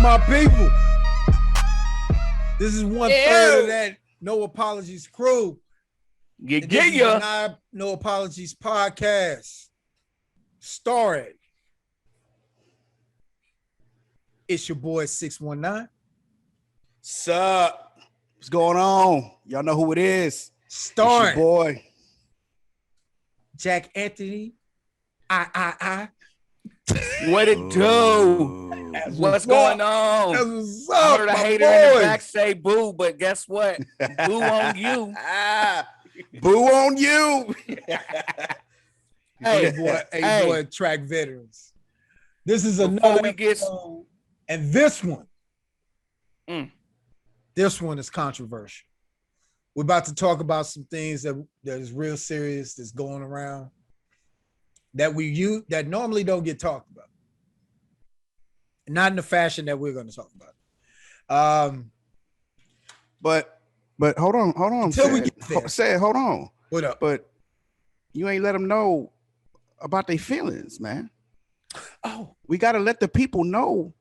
my people? This is one third of that No Apologies crew. No Apologies podcast. Starring. It's your boy 619. Sup? What's going on? Y'all know who it is. Starring it's your boy Jack Anthony. What it do? What's going on? That's what's up, I heard a hater in the back say boo, but guess what? Boo on you. Boo on you. Hey, boy, track veterans. This is another episode, and this one is controversial. We're about to talk about some things that is real serious that's going around that normally don't get talked about. Not in the fashion that we're going to talk about. But hold on. Until we get there. Hold on. What up? But you ain't let them know about their feelings, man. Oh, we got to let the people know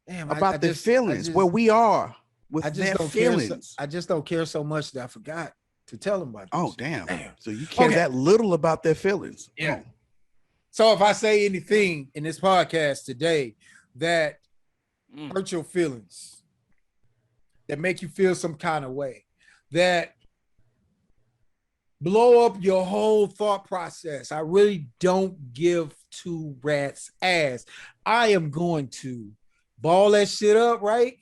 about their feelings, where we are with their feelings. I just don't care so much that I forgot to tell them about this. Oh, damn. So you care that little about their feelings. Yeah. So if I say anything in this podcast today that hurt your feelings, that make you feel some kind of way, that blow up your whole thought process, I really don't give two rats ass. I am going to ball that shit up, right?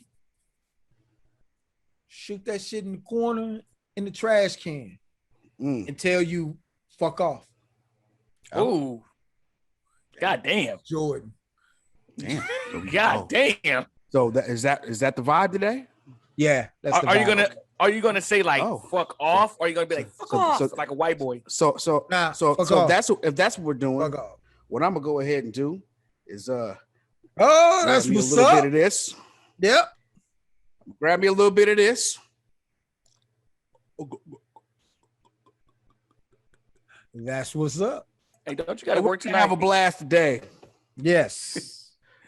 Shoot that shit in the corner in the trash can and tell you fuck off. Oh, god damn, Jordan. Damn. God damn. So is that the vibe today? Yeah. That's the vibe. Are you gonna say like fuck off? Or are you gonna be like fuck off like a white boy? So that's if that's what we're doing. What I'm gonna go ahead and do is that's what's a little bit of this. Yep. Grab me a little bit of this. That's what's up. Hey, don't you gotta work tonight? Have a blast today. Yes.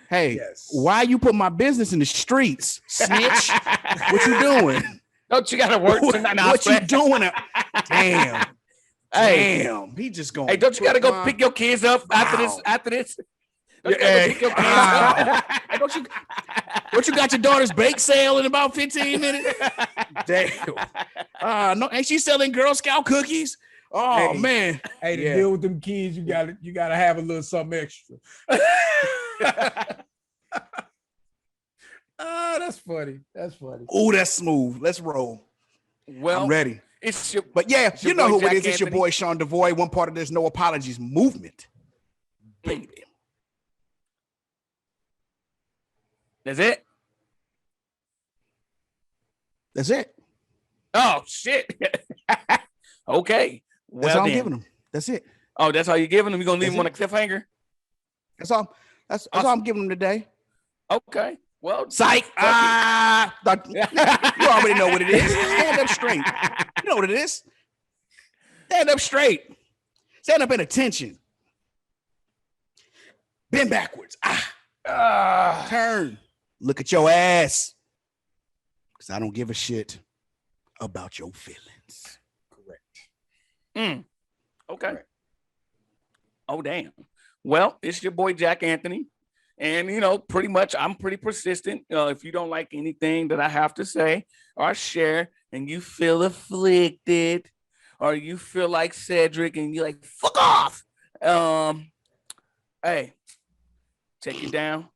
Hey, why you put my business in the streets, snitch? What you doing? Don't you gotta work tonight? What you doing? Damn. Hey, damn. He just going. Hey, don't you gotta go pick your kids up after this? Don't you got your daughter's bake sale in about 15 minutes? Damn. No, ain't she selling Girl Scout cookies? Oh man. Hey, to deal with them kids, you gotta have a little something extra. That's funny. Oh, that's smooth. Let's roll. Well, I'm ready. But you know who it is. It's your boy Sean Devoy, one part of this No Apologies movement. Baby. That's it. That's it. Oh shit. Okay. Well, that's all I'm giving them. That's it. Oh, that's all you're giving them? You're gonna leave them on a cliffhanger? That's all. That's all I'm giving them today. Okay. Well, psych. You already know what it is. Stand up straight. You know what it is. Stand up straight. Stand up in attention. Bend backwards. Turn. Look at your ass. Because I don't give a shit about your feelings. Correct. Okay. Correct. Oh, damn. Well, it's your boy Jack Anthony. And, pretty much I'm pretty persistent. If you don't like anything that I have to say or share and you feel afflicted or you feel like Cedric and you're like, fuck off. Hey, take you down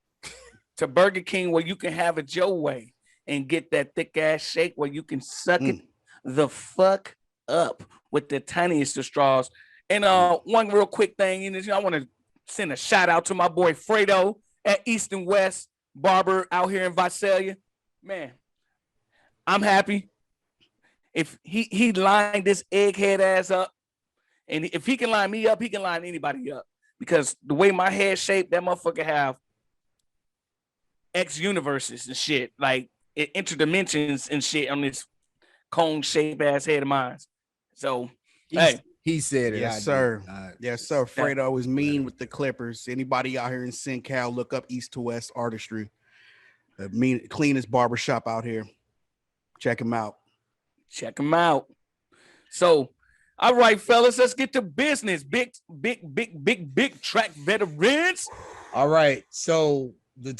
to Burger King where you can have it your way and get that thick ass shake where you can suck it the fuck up with the tiniest of straws. And one real quick thing is I want to send a shout out to my boy Fredo at East and West Barber out here in Visalia. Man, I'm happy. If he lined this egghead ass up, and if he can line me up, he can line anybody up. Because the way my head shaped, that motherfucker have X universes and shit, like interdimensions and shit on this cone shaped ass head of mine. So, he said it. Yes, sir. Yes, sir. Fredo is mean with the Clippers. Anybody out here in SoCal, look up East to West artistry. Cleanest barbershop out here. Check him out. Check him out. So, all right, fellas, let's get to business. Big track veterans. All right. So the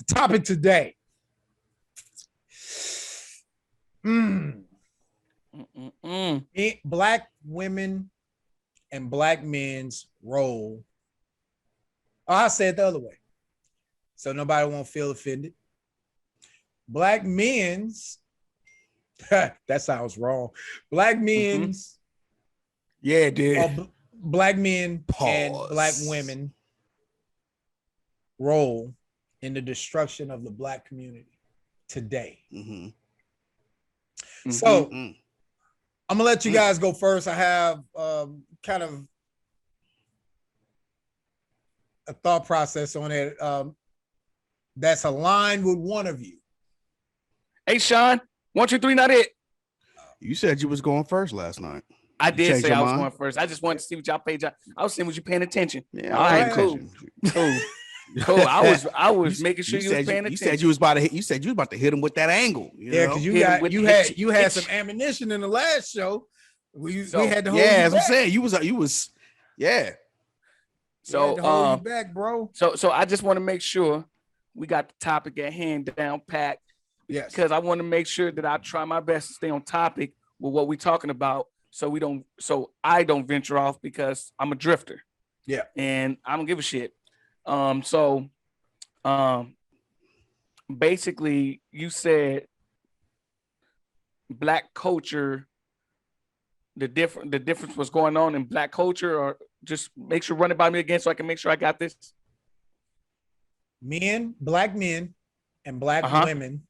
topic today. Black women and black men's role. Oh, I said the other way, so nobody won't feel offended. Black men's. That sounds wrong. Black men's. Yeah, dude. Black men Pause. and black women role in the destruction of the black community today. So I'm gonna let you guys go first. I have kind of a thought process on it that's aligned with one of you. Hey, Sean, 1, 2, 3, not it. You said you was going first last night. I did say I was mind? going first. I just wanted to see what y'all paid. I was saying, was you paying attention? Yeah, All right, cool. I was making sure you was paying attention. You said you was about to hit. You said you was about to hit him with that angle. Because you had some ammunition in the last show. We had to hold you as back. I'm saying, you was So hold you back, bro. So I just want to make sure we got the topic at hand down pat. Yes. Because I want to make sure that I try my best to stay on topic with what we're talking about, so I don't venture off because I'm a drifter. Yeah. And I don't give a shit. Basically you said black culture, the difference was going on in black culture, or just make sure run it by me again so I can make sure I got this. Black men and black women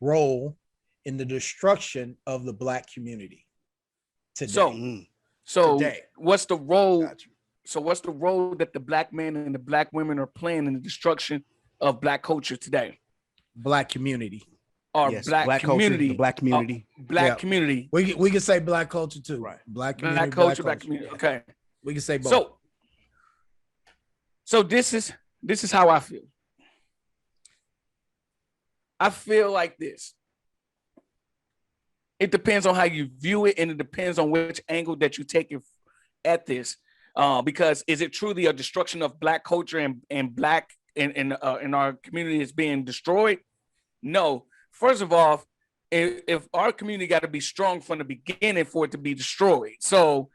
role in the destruction of the black community today. So today. What's the role? So what's the role that the black men and the black women are playing in the destruction of black culture today? Black community. Or yes, black community. Culture, the black community. Black community. We can say black culture too. Right. Black community. Black culture, black community. Okay. We can say both. So this is how I feel. I feel like this. It depends on how you view it, and it depends on which angle that you take it at this. Because is it truly a destruction of black culture and black in our community is being destroyed? No. First of all, if our community got to be strong from the beginning for it to be destroyed. So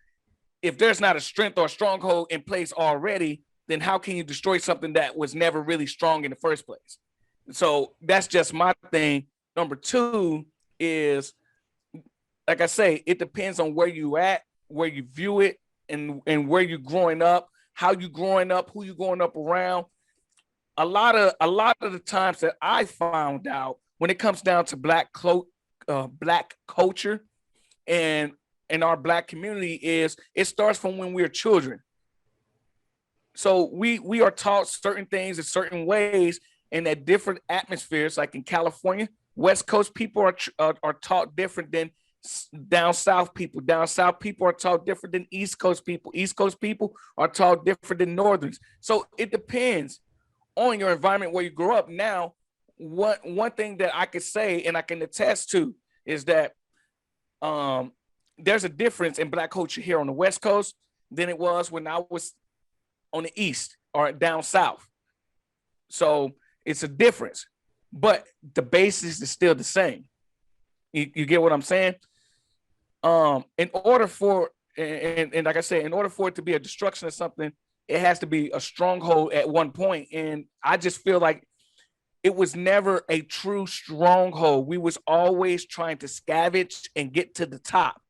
if there's not a strength or a stronghold in place already, then how can you destroy something that was never really strong in the first place? So that's just my thing. Number two is, like I say, it depends on where you at, where you view it, and where you're growing up, how you growing up, who you growing up around. A lot of the times that I found out when it comes down to black culture and in our black community is it starts from when we're children. So we are taught certain things in certain ways and at different atmospheres. Like in California, West Coast people are taught different than down south people. Down south people are taught different than East Coast people. East Coast people are taught different than Northerns. So it depends on your environment where you grow up. Now, one thing that I could say and I can attest to is that there's a difference in black culture here on the West Coast than it was when I was on the East or down south. So it's a difference, but the basis is still the same. You get what I'm saying? In order for, and like I said, in order for it to be a destruction of something, it has to be a stronghold at one point. And I just feel like it was never a true stronghold. We was always trying to scavenge and get to the top.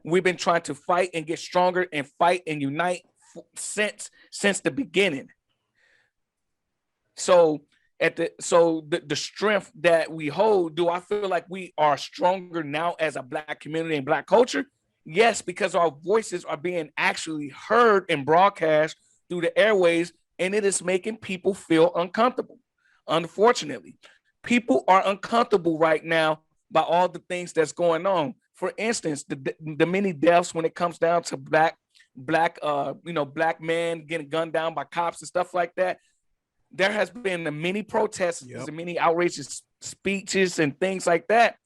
We've been trying to fight and get stronger and fight and unite since the beginning. So the strength that we hold, do I feel like we are stronger now as a black community and black culture? Yes, because our voices are being actually heard and broadcast through the airways, and it is making people feel uncomfortable. Unfortunately, people are uncomfortable right now by all the things that's going on. For instance, the many deaths when it comes down to black men getting gunned down by cops and stuff like that. there has been many protests Yep. and many outrageous speeches and things like that.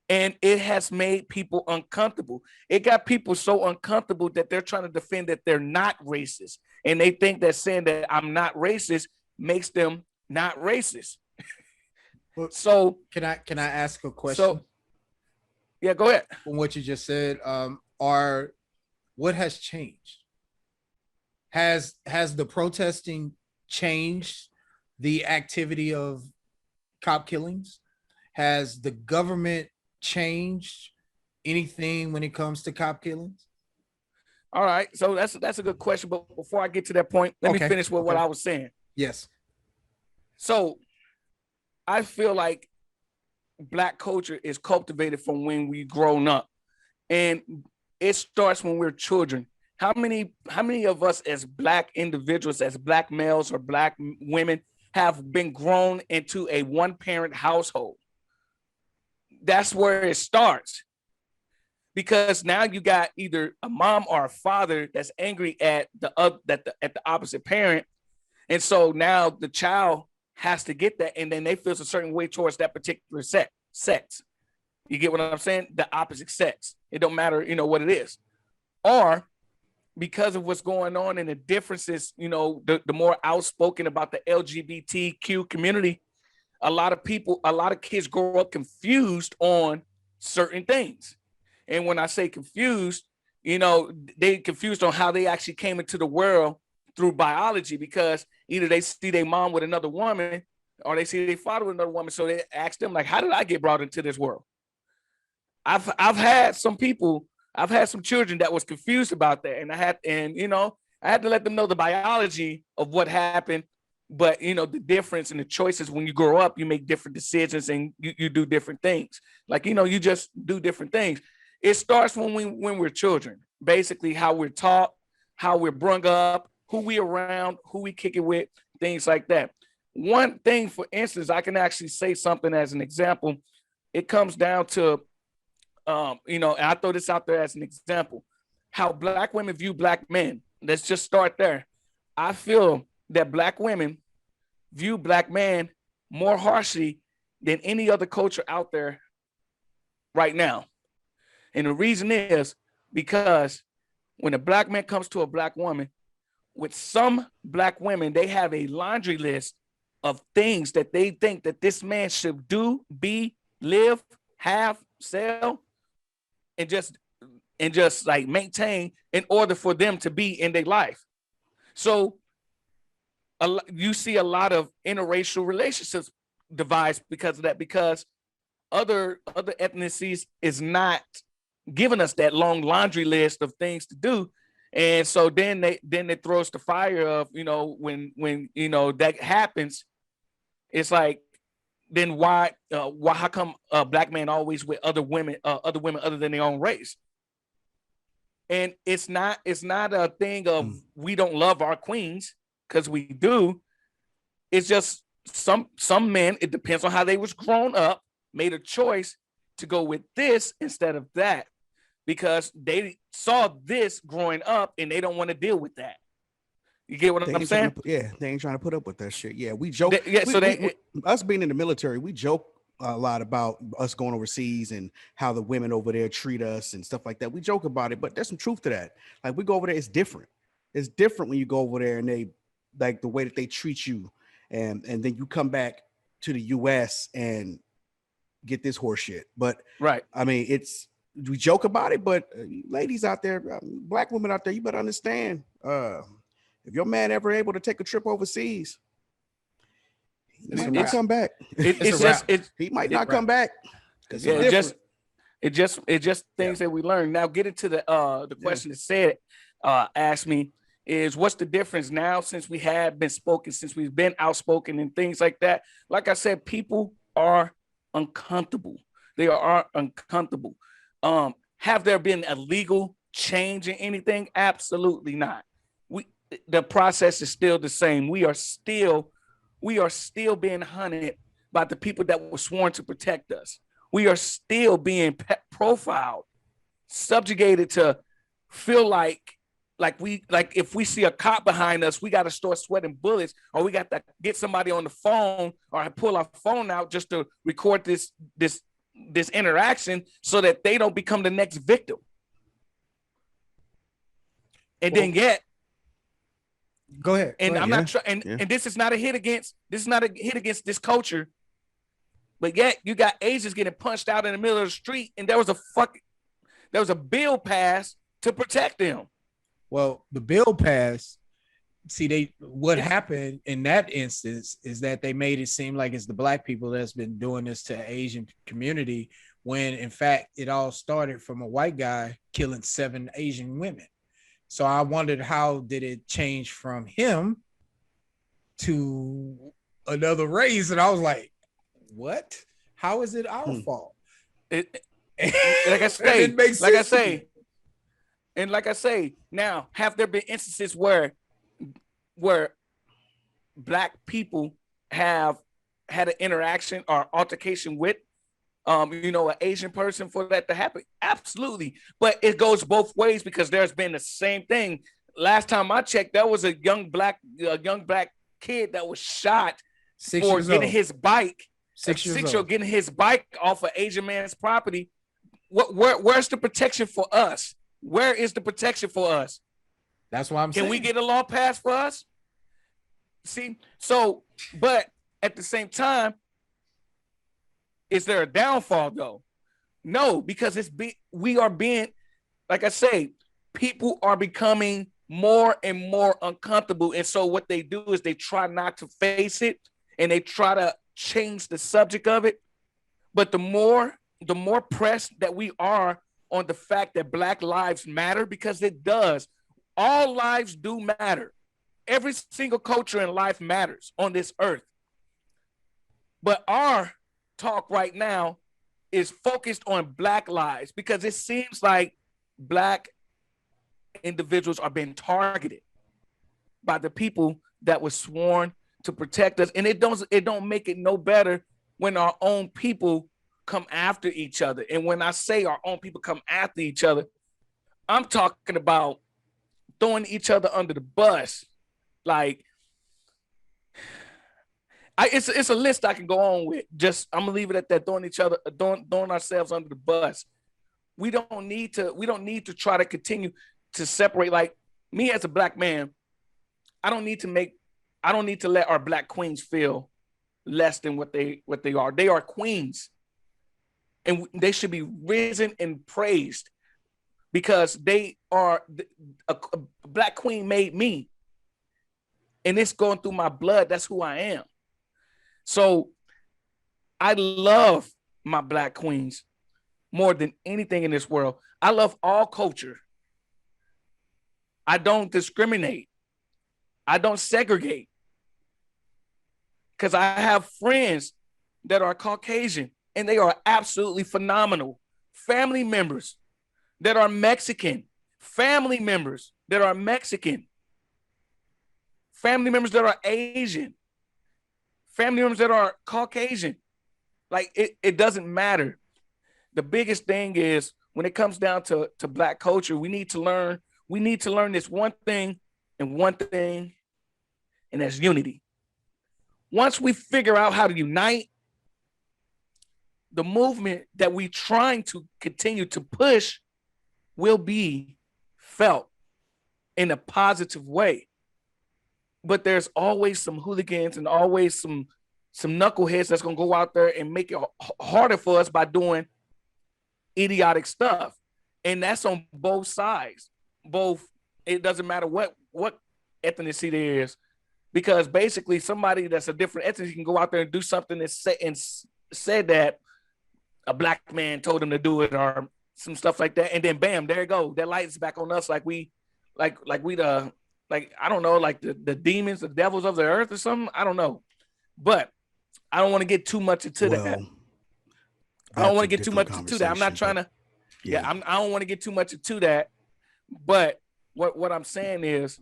And it has made people uncomfortable. It got people so uncomfortable that they're trying to defend that they're not racist. And they think that saying that I'm not racist makes them not racist. Well, So Can I ask a question so yeah, go ahead. from what you just said? What has changed? Has the protesting changed the activity of cop killings? Has the government changed anything when it comes to cop killings? All right. So that's a good question. But before I get to that point, let me Okay, finish with what okay. I was saying. Yes. So I feel like Black culture is cultivated from when we grown up, and it starts when we're children. How many of us as Black individuals, as Black males or Black women, have been grown into a one-parent household? That's where it starts, because now you got either a mom or a father that's angry at the opposite parent, and so now the child has to get that, and then they feel a certain way towards that particular sex. You get what I'm saying? The opposite sex. It don't matter, what it is. Or because of what's going on and the differences, the more outspoken about the LGBTQ community, a lot of kids grow up confused on certain things. And when I say confused, they confused on how they actually came into the world through biology, because either they see their mom with another woman or they see their father with another woman. So they ask them, like, how did I get brought into this world? I've had some children that was confused about that. And I had to let them know the biology of what happened. But the difference in the choices, when you grow up, you make different decisions and you do different things. Like, you just do different things. It starts when we're children, basically how we're taught, how we're brung up, who we around, who we kick it with, things like that. One thing, for instance, I can actually say something as an example. It comes down to, and I throw this out there as an example, how Black women view Black men. Let's just start there. I feel that Black women view Black men more harshly than any other culture out there right now. And the reason is because when a Black man comes to a Black woman, with some Black women, they have a laundry list of things that they think that this man should do, be, live, have, sell, and just like maintain in order for them to be in their life. So you see a lot of interracial relationships devised because of that, because other ethnicities is not giving us that long laundry list of things to do. And so then it throws the fire of, when that happens, it's like, then why how come a Black man always with other women other than their own race? And it's not a thing of we don't love our queens, because we do. It's just some men, it depends on how they was grown up, made a choice to go with this instead of that, because they saw this growing up and they don't want to deal with that. You get what I'm saying? They ain't trying to put up with that shit. Yeah, we joke. Us being in the military, we joke a lot about us going overseas and how the women over there treat us and stuff like that. We joke about it, but there's some truth to that. Like, we go over there, it's different. It's different when you go over there and they, like, the way that they treat you, and then you come back to the US and get this horse shit. But right, I mean, we joke about it, but ladies out there, Black women out there, you better understand, if your man ever able to take a trip overseas, he might not come back. He might not come back. It just things that we learn. Now, get into the question that said, asked me, is what's the difference now since we have been spoken, since we've been outspoken and things like that. Like I said, people are uncomfortable. They are uncomfortable. Have there been a legal change in anything? Absolutely not. The process is still the same. We are still being hunted by the people that were sworn to protect us. We are still being profiled, subjugated to feel like like if we see a cop behind us, we got to start sweating bullets, or we got to get somebody on the phone or pull our phone out just to record this interaction so that they don't become the next victim. And then yet, go ahead. And I'm not trying. And this is not a hit against this culture. But yet you got Asians getting punched out in the middle of the street, and there was a bill passed to protect them. Well, the bill passed. See, what happened in that instance is that they made it seem like it's the black people that's been doing this to the Asian community, when in fact it all started from a white guy killing 7 Asian women. So I wondered, how did it change from him to another race? And I was like, what? How is it our fault? Like I say, now, have there been instances where black people have had an interaction or altercation with an Asian person for that to happen? Absolutely. But it goes both ways, because there's been the same thing. Last time I checked, there was a young black kid that was shot for getting his bike. 6 years old. Getting his bike off of Asian man's property. Where's the protection for us? Where is the protection for us? That's why I'm saying. Can we get a law passed for us? See, so, but at the same time, is there a downfall though? No, because we are being, like I say, people are becoming more and more uncomfortable. And so what they do is they try not to face it, and they try to change the subject of it. But the more pressed that we are on the fact that Black lives matter, because it does. All lives do matter. Every single culture in life matters on this earth. But our talk right now is focused on Black lives, because it seems like Black individuals are being targeted by the people that were sworn to protect us. And it don't make it no better when our own people come after each other. And when I say our own people come after each other, I'm talking about throwing each other under the bus. Like, it's a list I can go on with. Just, I'm gonna leave it at that. Throwing ourselves under the bus. We don't need to try to continue to separate. Like, me as a Black man, I don't need to let our Black queens feel less than what they are. They are queens, and they should be risen and praised, because they are a Black queen made me, and it's going through my blood. That's who I am. So I love my Black queens more than anything in this world. I love all culture. I don't discriminate. I don't segregate. Because I have friends that are Caucasian, and they are absolutely phenomenal. Family members that are Mexican. Family members that are Mexican. Family members that are Asian. Family members that are Caucasian. Like, it doesn't matter. The biggest thing is, when it comes down to Black culture, we need to learn this one thing, and that's unity. Once we figure out how to unite, the movement that we're trying to continue to push will be felt in a positive way. But there's always some hooligans and always some knuckleheads that's going to go out there and make it harder for us by doing idiotic stuff. And that's on both sides. It doesn't matter what ethnicity there is, because basically somebody that's a different ethnicity can go out there and do something and said that a Black man told him to do it, or some stuff like that, and then bam, there you go. That light is back on us, like I don't know, like the demons, the devils of the earth or something. I don't know, but I don't want to get too much into that. I don't want to get too much into that. I'm not trying to. I don't want to get too much into that. But what I'm saying is,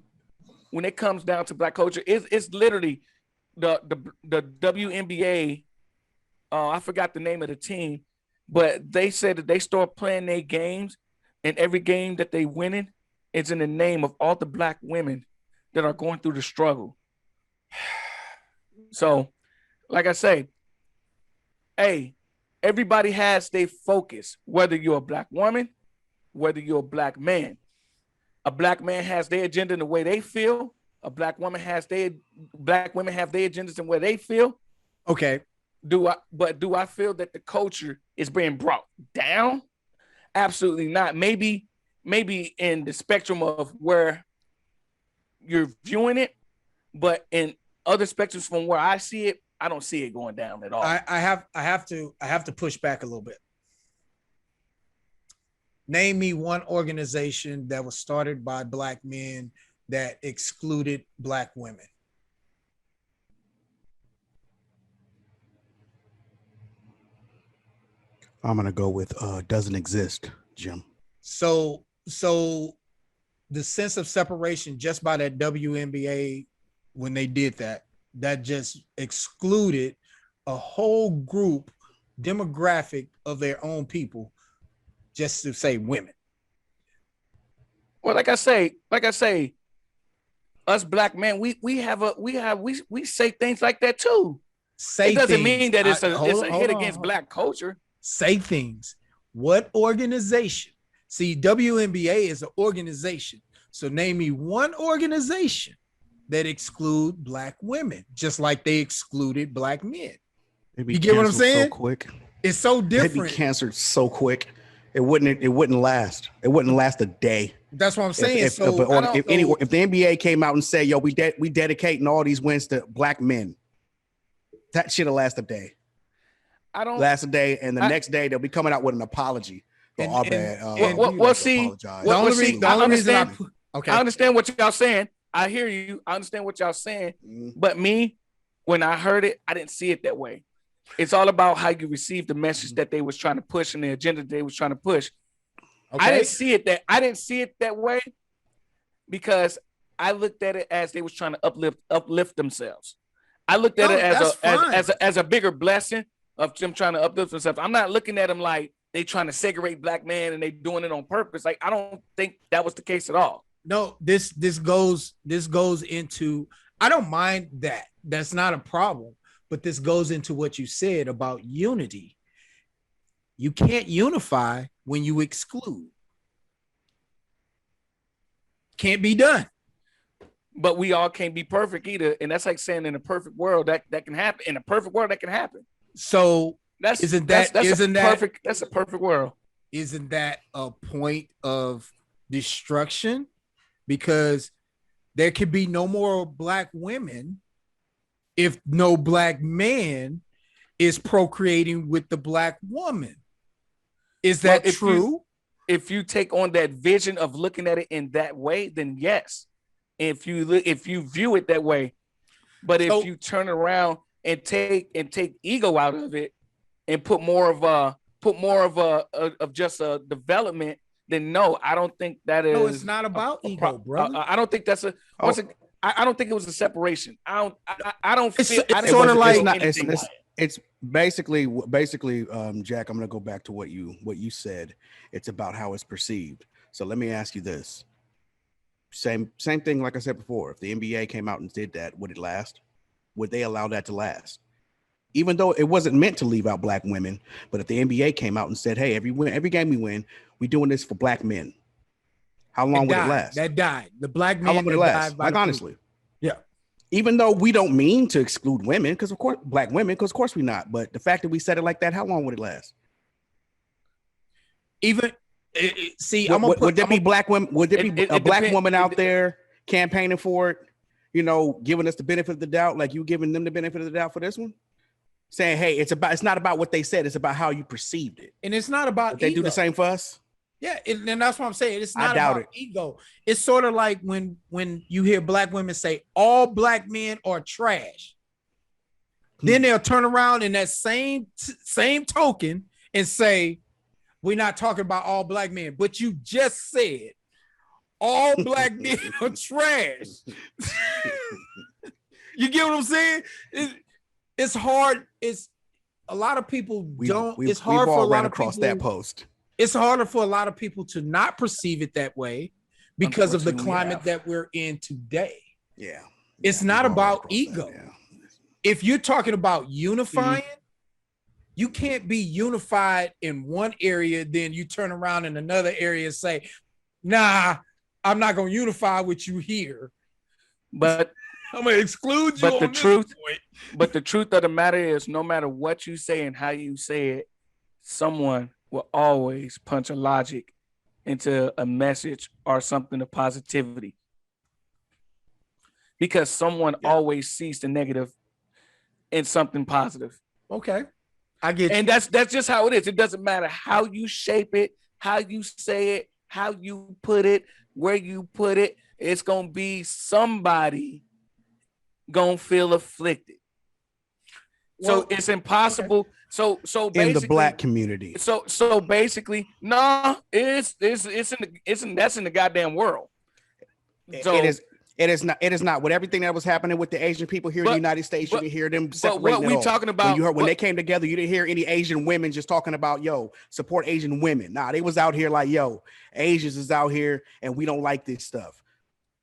when it comes down to Black culture, it's literally the WNBA. I forgot the name of the team, but they said that they start playing their games, and every game that they winning, It's in the name of all the Black women that are going through the struggle. So, like I say, hey, everybody has their focus, whether you're a Black woman, whether you're a Black man. A Black man has their agenda in the way they feel. A Black woman has Black women have their agendas in where they feel. Okay. Do I feel that the culture is being brought down? Absolutely not. Maybe in the spectrum of where you're viewing it, but in other spectrums from where I see it, I don't see it going down at all. I have to push back a little bit. Name me one organization that was started by Black men that excluded Black women. I'm gonna go with doesn't exist, Jim. So the sense of separation just by that WNBA when they did that just excluded a whole group demographic of their own people just to say women. Well, like I say, us Black men, we say things like that too. It doesn't mean that it's a hit against Black culture. Say things. What organization? See, WNBA is an organization. So name me one organization that exclude Black women, just like they excluded Black men. You get what I'm saying? So quick. It's so different. They'd be canceled so quick. It wouldn't last. It wouldn't last a day. That's what I'm saying. If the NBA came out and said, "Yo, we dedicating all these wins to Black men," that shit'll last a day. Last a day, and the next day they'll be coming out with an apology. I understand what y'all saying. I hear you. I understand what y'all saying. But me, when I heard it, I didn't see it that way. It's all about how you receive the message that they was trying to push and the agenda they was trying to push. Okay. I didn't see it that way because I looked at it as they was trying to uplift themselves. I looked at it as a bigger blessing of them trying to uplift themselves. I'm not looking at them like they trying to segregate Black men and they doing it on purpose. Like, I don't think that was the case at all. No, this goes into, I don't mind that. That's not a problem. But this goes into what you said about unity. You can't unify when you exclude. Can't be done. But we all can't be perfect either. And that's like saying in a perfect world that can happen. In a perfect world, that can happen. So that's a perfect world. Isn't that a point of destruction? Because there could be no more Black women if no Black man is procreating with the Black woman. Is that true? If you take on that vision of looking at it in that way, then yes. If you view it that way, but if you turn around and take ego out of it and put more of just a development, then no, I don't think that is. No, it's not about ego, brother. I don't think that's I don't think it was a separation. I don't feel. It's sort of like it's basically, Jack. I'm gonna go back to what you said. It's about how it's perceived. So let me ask you this. Same thing. Like I said before, if the NBA came out and did that, would it last? Would they allow that to last? Even though it wasn't meant to leave out Black women, but if the NBA came out and said, "Hey, every game we win, we doing this for Black men," how long would it last? That died. The Black men. How long would it last? Like, honestly. Yeah. Even though we don't mean to exclude women, because of course Black women, because of course we're not. But the fact that we said it like that, how long would it last? Even see, would there be Black women? Would there be a Black woman out there campaigning for it? You know, giving us the benefit of the doubt, like you giving them the benefit of the doubt for this one, saying, "Hey, it's not about what they said; it's about how you perceived it." And it's not about they do the same for us. Yeah, and that's what I'm saying. It's not about ego. It's sort of like when you hear Black women say all Black men are trash. Then they'll turn around in that same token and say, "We're not talking about all Black men," but you just said all Black men are trash. You get what I'm saying? It's hard. It's a lot of people it's hard for a lot of people. That post. It's harder for a lot of people to not perceive it that way because of the climate that we're in today. Yeah. It's not about ego. Yeah. If you're talking about unifying, you can't be unified in one area, then you turn around in another area and say, nah, I'm not going to unify with you here. But I'm going to exclude you. But the truth of the matter is, no matter what you say and how you say it, someone will always punch a logic into a message or something of positivity. Because someone always sees the negative in something positive. Okay. I get you. And that's just how it is. It doesn't matter how you shape it, how you say it, how you put it, where you put it. It's going to be somebody going to feel afflicted. So it's impossible. Okay. So basically, in the Black community. So basically, no, that's in the goddamn world. So It is not with everything that was happening with the Asian people here in the United States. You didn't hear them separating. What we talking about? When they came together, you didn't hear any Asian women just talking about, yo, support Asian women. Nah, they was out here like, yo, Asians is out here and we don't like this stuff.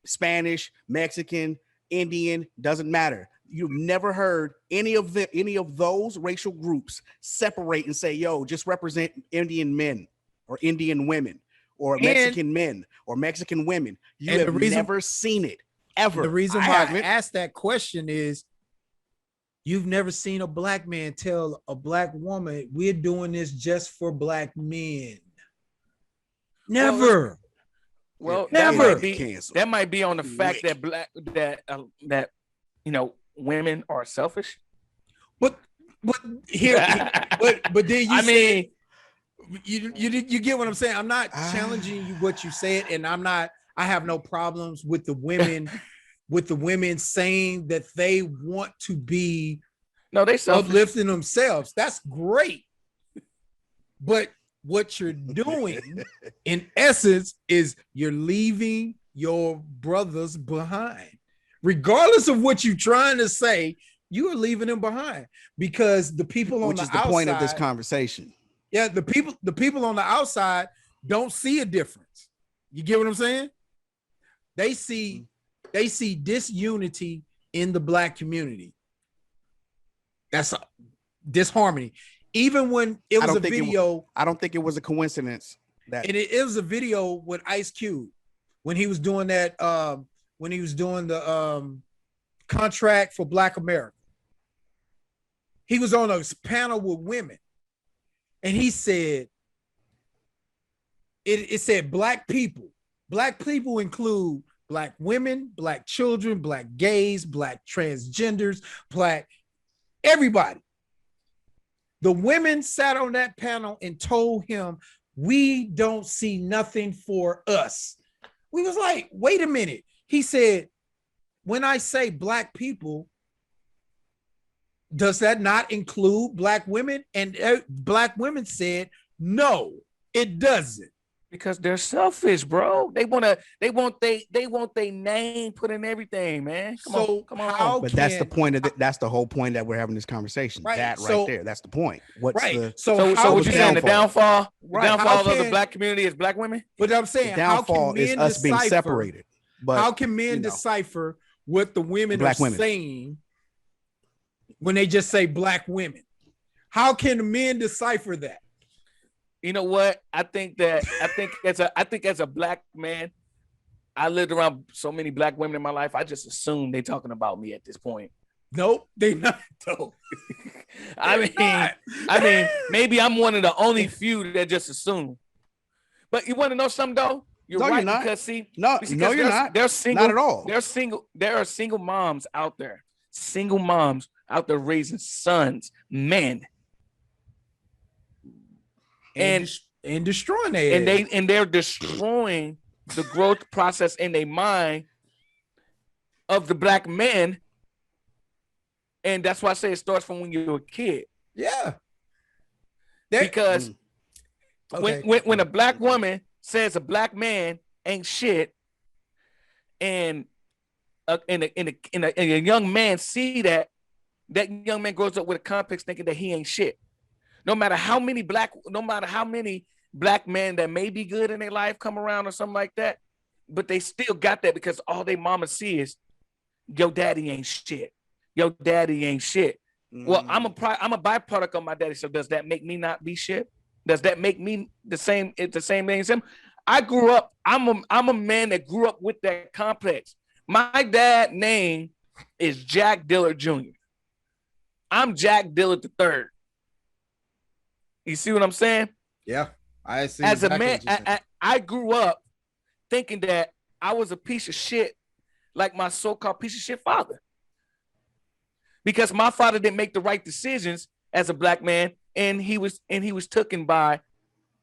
Spanish, Mexican, Indian, doesn't matter. You've never heard any of those racial groups separate and say, yo, just represent Indian men or Indian women or Mexican men or Mexican women. You have never seen it. Ever. The reason why I asked that question is you've never seen a Black man tell a Black woman, we're doing this just for Black men. Never. Well, never. That might be on the fact that women are selfish. But then you you get what I'm saying. I'm not challenging you what you said, and I have no problems with the women saying that they want to be they uplifting themselves. That's great. But what you're doing in essence is you're leaving your brothers behind. Regardless of what you're trying to say, you are leaving them behind because the people on the outside, which is the point of this conversation. Yeah, the people on the outside don't see a difference. You get what I'm saying? They see disunity in the Black community. That's disharmony. Even when it was a video, I don't think it was a coincidence that it was a video with Ice Cube when he was doing that. When he was doing the contract for Black America, he was on a panel with women, and he said, it said Black people. Black people include Black women, Black children, Black gays, Black transgenders, Black everybody. The women sat on that panel and told him, we don't see nothing for us. We was like, wait a minute. He said, when I say Black people, does that not include Black women? And Black women said, no, it doesn't. Because they're selfish, bro. They want their name put in everything, man. Come on. But that's the point of it. That's the whole point that we're having this conversation. Right. That right there. That's the point. What's so what you saying? The downfall? Right. The downfall of the Black community is Black women? But I'm saying the downfall is us being separated. But how can men decipher what the women are saying when they just say Black women? How can men decipher that? You know what? I think as a Black man, I lived around so many Black women in my life. I just assume they're talking about me at this point. Nope, they not. I mean, maybe I'm one of the only few that just assume. But you want to know something though? You're right, not. Because you're not. They're single. Not at all. They're single. There are single moms out there. Single moms out there raising sons, men. And destroying they're destroying the growth process in their mind of the Black men, and that's why I say it starts from when you're a kid. Yeah, because when a Black woman says a Black man ain't shit, and a young man see that young man grows up with a complex thinking that he ain't shit. No matter how many black men that may be good in their life come around or something like that, but they still got that because all they mama see is, your daddy ain't shit. Your daddy ain't shit. Well, I'm a byproduct of my daddy. So does that make me not be shit? Does that make me the same? It's the same thing as him. I grew up. I'm a man that grew up with that complex. My dad name is Jack Dillard Jr. I'm Jack Dillard III. You see what I'm saying? Yeah, I see. As exactly a man, I grew up thinking that I was a piece of shit, like my so-called piece of shit father, because my father didn't make the right decisions as a black man, and he was taken by,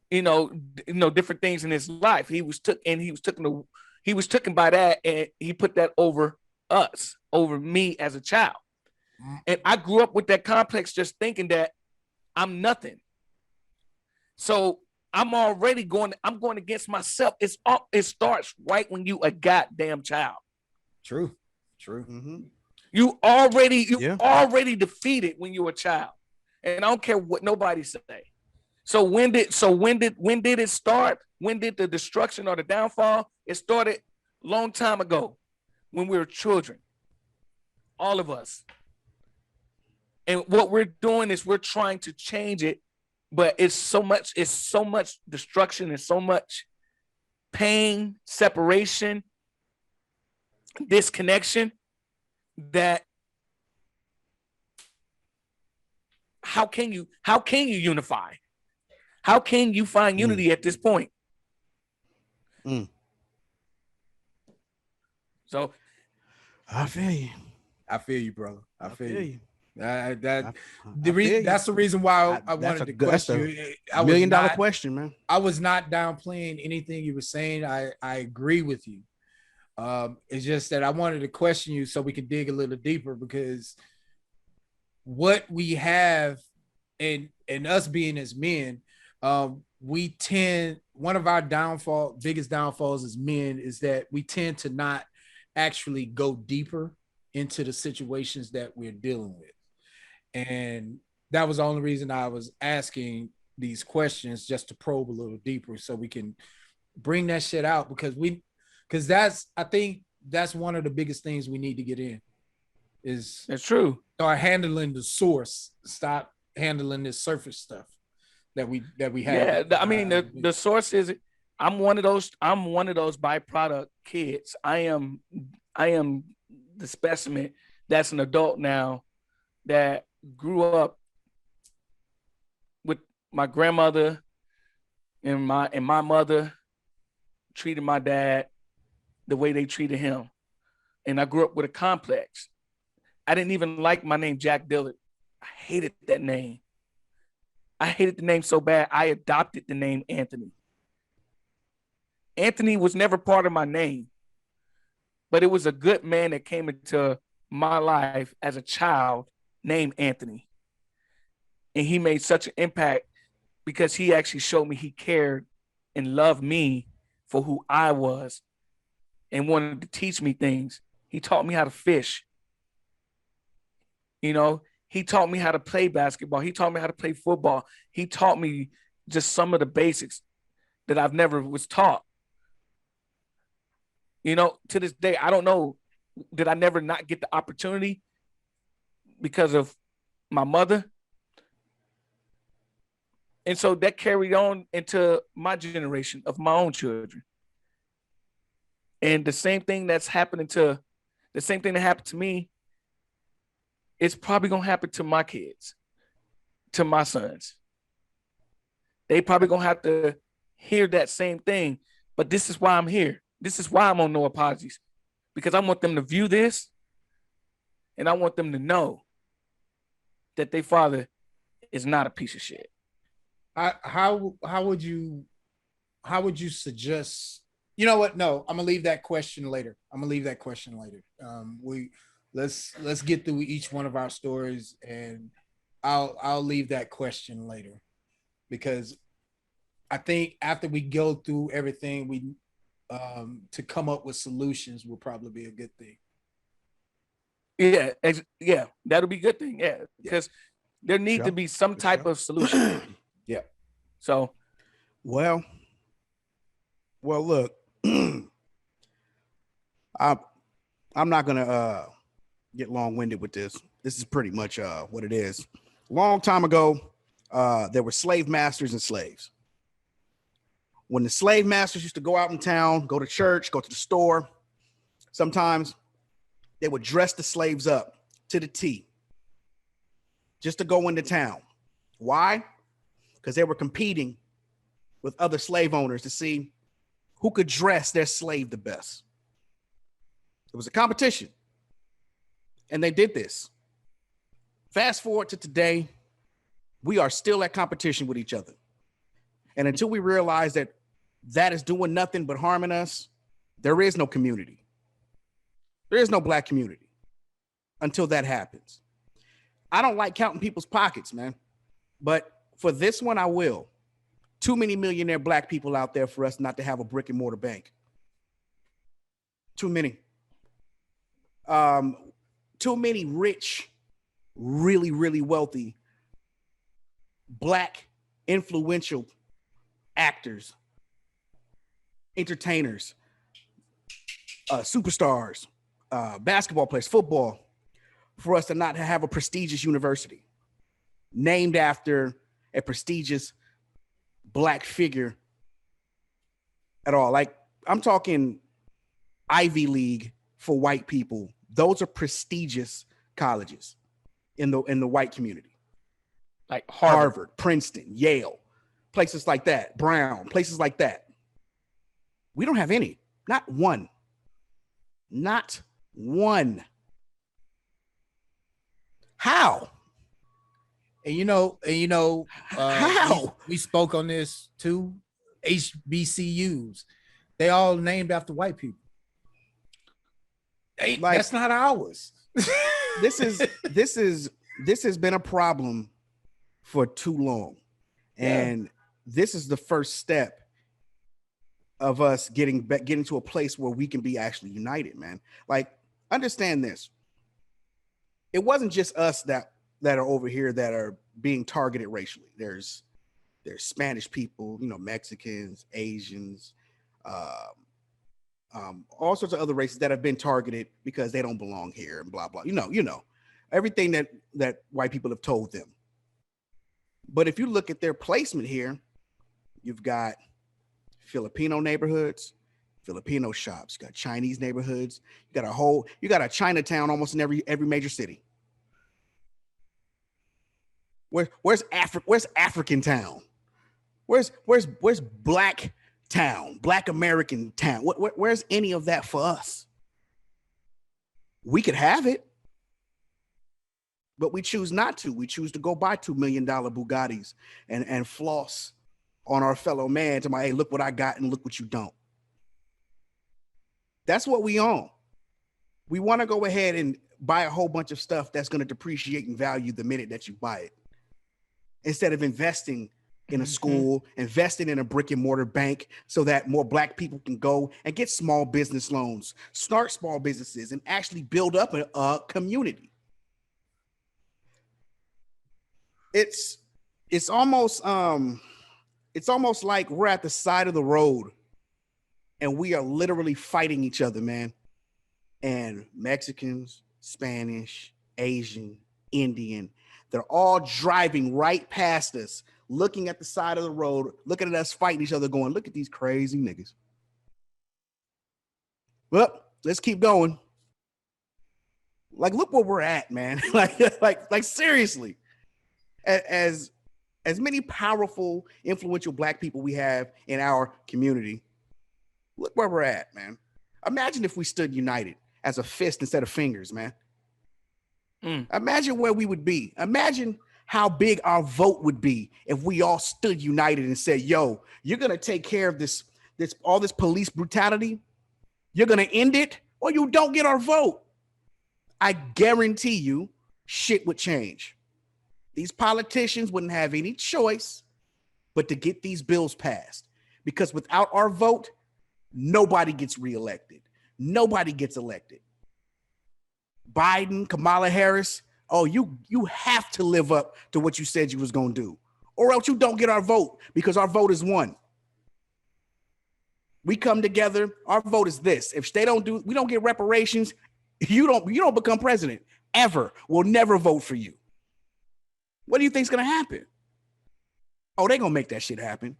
different things in his life. He was taken by that, and he put that over us, over me as a child. And I grew up with that complex, just thinking that I'm nothing. So I'm going against myself. It starts right when you a goddamn child. True. Mm-hmm. You already defeated when you were a child. And I don't care what nobody say. So when did it start? When did the destruction or the downfall? It started a long time ago when we were children. All of us. And what we're doing is we're trying to change it, but it's so much destruction and so much pain, separation, disconnection, that how can you unify? How can you find unity at this point? So I feel you. I feel you, brother. I feel you. That's the reason why I wanted to question you. $1 million question, man. I was not downplaying anything you were saying. I agree with you. It's just that I wanted to question you so we can dig a little deeper, because what we have, and us being as men, one of our biggest downfalls as men is that we tend to not actually go deeper into the situations that we're dealing with. And that was the only reason I was asking these questions, just to probe a little deeper so we can bring that shit out, because I think that's one of the biggest things we need to get in is it's true. Start handling the source, stop handling this surface stuff that we have. Yeah, I mean the source is, I'm one of those byproduct kids. I am the specimen that's an adult now that grew up with my grandmother and my mother treated my dad the way they treated him. And I grew up with a complex. I didn't even like my name, Jack Dillard. I hated that name. I hated the name so bad, I adopted the name Anthony. Anthony was never part of my name, but it was a good man that came into my life as a child named Anthony. And he made such an impact because he actually showed me he cared and loved me for who I was and wanted to teach me things. He taught me how to fish. He taught me how to play basketball. He taught me how to play football. He taught me just some of the basics that I've never was taught. To this day, I don't know, did I never not get the opportunity because of my mother? And so that carried on into my generation of my own children. And the same thing that happened to me, it's probably going to happen to my kids, to my sons. They probably going to have to hear that same thing. But this is why I'm here. This is why I'm on No Apologies, because I want them to view this and I want them to know that their father is not a piece of shit. How would you suggest? You know what? No, I'm gonna leave that question later. Let's get through each one of our stories, and I'll leave that question later, because I think after we go through everything, we to come up with solutions will probably be a good thing. Yeah, that'll be a good thing. Yeah, because there need to be some type of solution. Yeah. So, well, look, I'm not gonna get long-winded with this. This is pretty much what it is. Long time ago, there were slave masters and slaves. When the slave masters used to go out in town, go to church, go to the store, sometimes they would dress the slaves up to the T just to go into town. Why? Because they were competing with other slave owners to see who could dress their slave the best. It was a competition. And they did this. Fast forward to today, we are still at competition with each other. And until we realize that that is doing nothing but harming us, there is no community. There is no Black community until that happens. I don't like counting people's pockets, man. But for this one, I will. Too many millionaire Black people out there for us not to have a brick and mortar bank. Too many. Too many rich, really, really wealthy Black influential actors, entertainers, superstars, basketball players, football, for us to not have a prestigious university named after a prestigious Black figure at all. Like, I'm talking Ivy League for white people. Those are prestigious colleges in the white community. Like Harvard, Princeton, Yale, places like that, Brown, places like that. We don't have any, not one. Not one. How? How? We spoke on this too. HBCUs, they all named after white people. That's not ours. This has been a problem for too long. And this is the first step of us getting to a place where we can be actually united, man. Like, understand this. It wasn't just us that are over here that are being targeted racially. There's Spanish people, Mexicans, Asians, all sorts of other races that have been targeted because they don't belong here and blah, blah. Everything that white people have told them. But if you look at their placement here, you've got Filipino neighborhoods, Filipino shops, you got Chinese neighborhoods, you got a Chinatown almost in every major city. Where's African town? Where's Black town, Black American town? Where's any of that for us? We could have it, but we choose not to. We choose to go buy $2 million Bugattis and floss on our fellow man to hey, look what I got and look what you don't. That's what we own. We want to go ahead and buy a whole bunch of stuff that's going to depreciate in value the minute that you buy it, instead of investing in a school, investing in a brick and mortar bank so that more Black people can go and get small business loans, start small businesses, and actually build up a community. It's almost like we're at the side of the road and we are literally fighting each other, man. And Mexicans, Spanish, Asian, Indian, they're all driving right past us, looking at the side of the road, looking at us fighting each other, going, look at these crazy niggas. Well, let's keep going. Like, look where we're at, man. like seriously. As many powerful, influential Black people we have in our community, look where we're at, man. Imagine if we stood united as a fist instead of fingers, man. Imagine where we would be. Imagine how big our vote would be if we all stood united and said, yo, you're going to take care of all this police brutality. You're going to end it or you don't get our vote. I guarantee you shit would change. These politicians wouldn't have any choice but to get these bills passed, because without our vote, nobody gets reelected. Nobody gets elected. Biden, Kamala Harris, oh, you have to live up to what you said you was going to do, or else you don't get our vote, because our vote is one. We come together. Our vote is this. If we don't get reparations, you don't become president ever. We'll never vote for you. What do you think's gonna happen? Oh, they're gonna make that shit happen.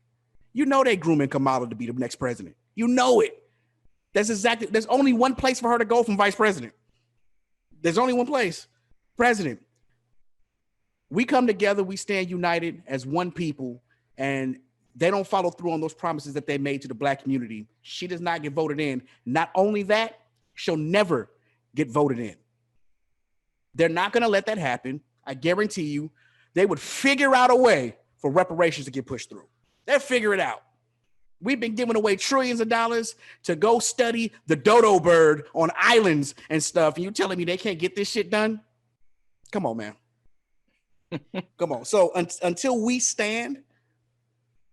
You know they grooming Kamala to be the next president. You know it. There's only one place for her to go from vice president. There's only one place. President. We come together, we stand united as one people, and they don't follow through on those promises that they made to the black community. She does not get voted in. Not only that, she'll never get voted in. They're not going to let that happen. I guarantee you, they would figure out a way for reparations to get pushed through. They'll figure it out. We've been giving away trillions of dollars to go study the dodo bird on islands and stuff. And you telling me they can't get this shit done? Come on, man. Come on. So until we stand,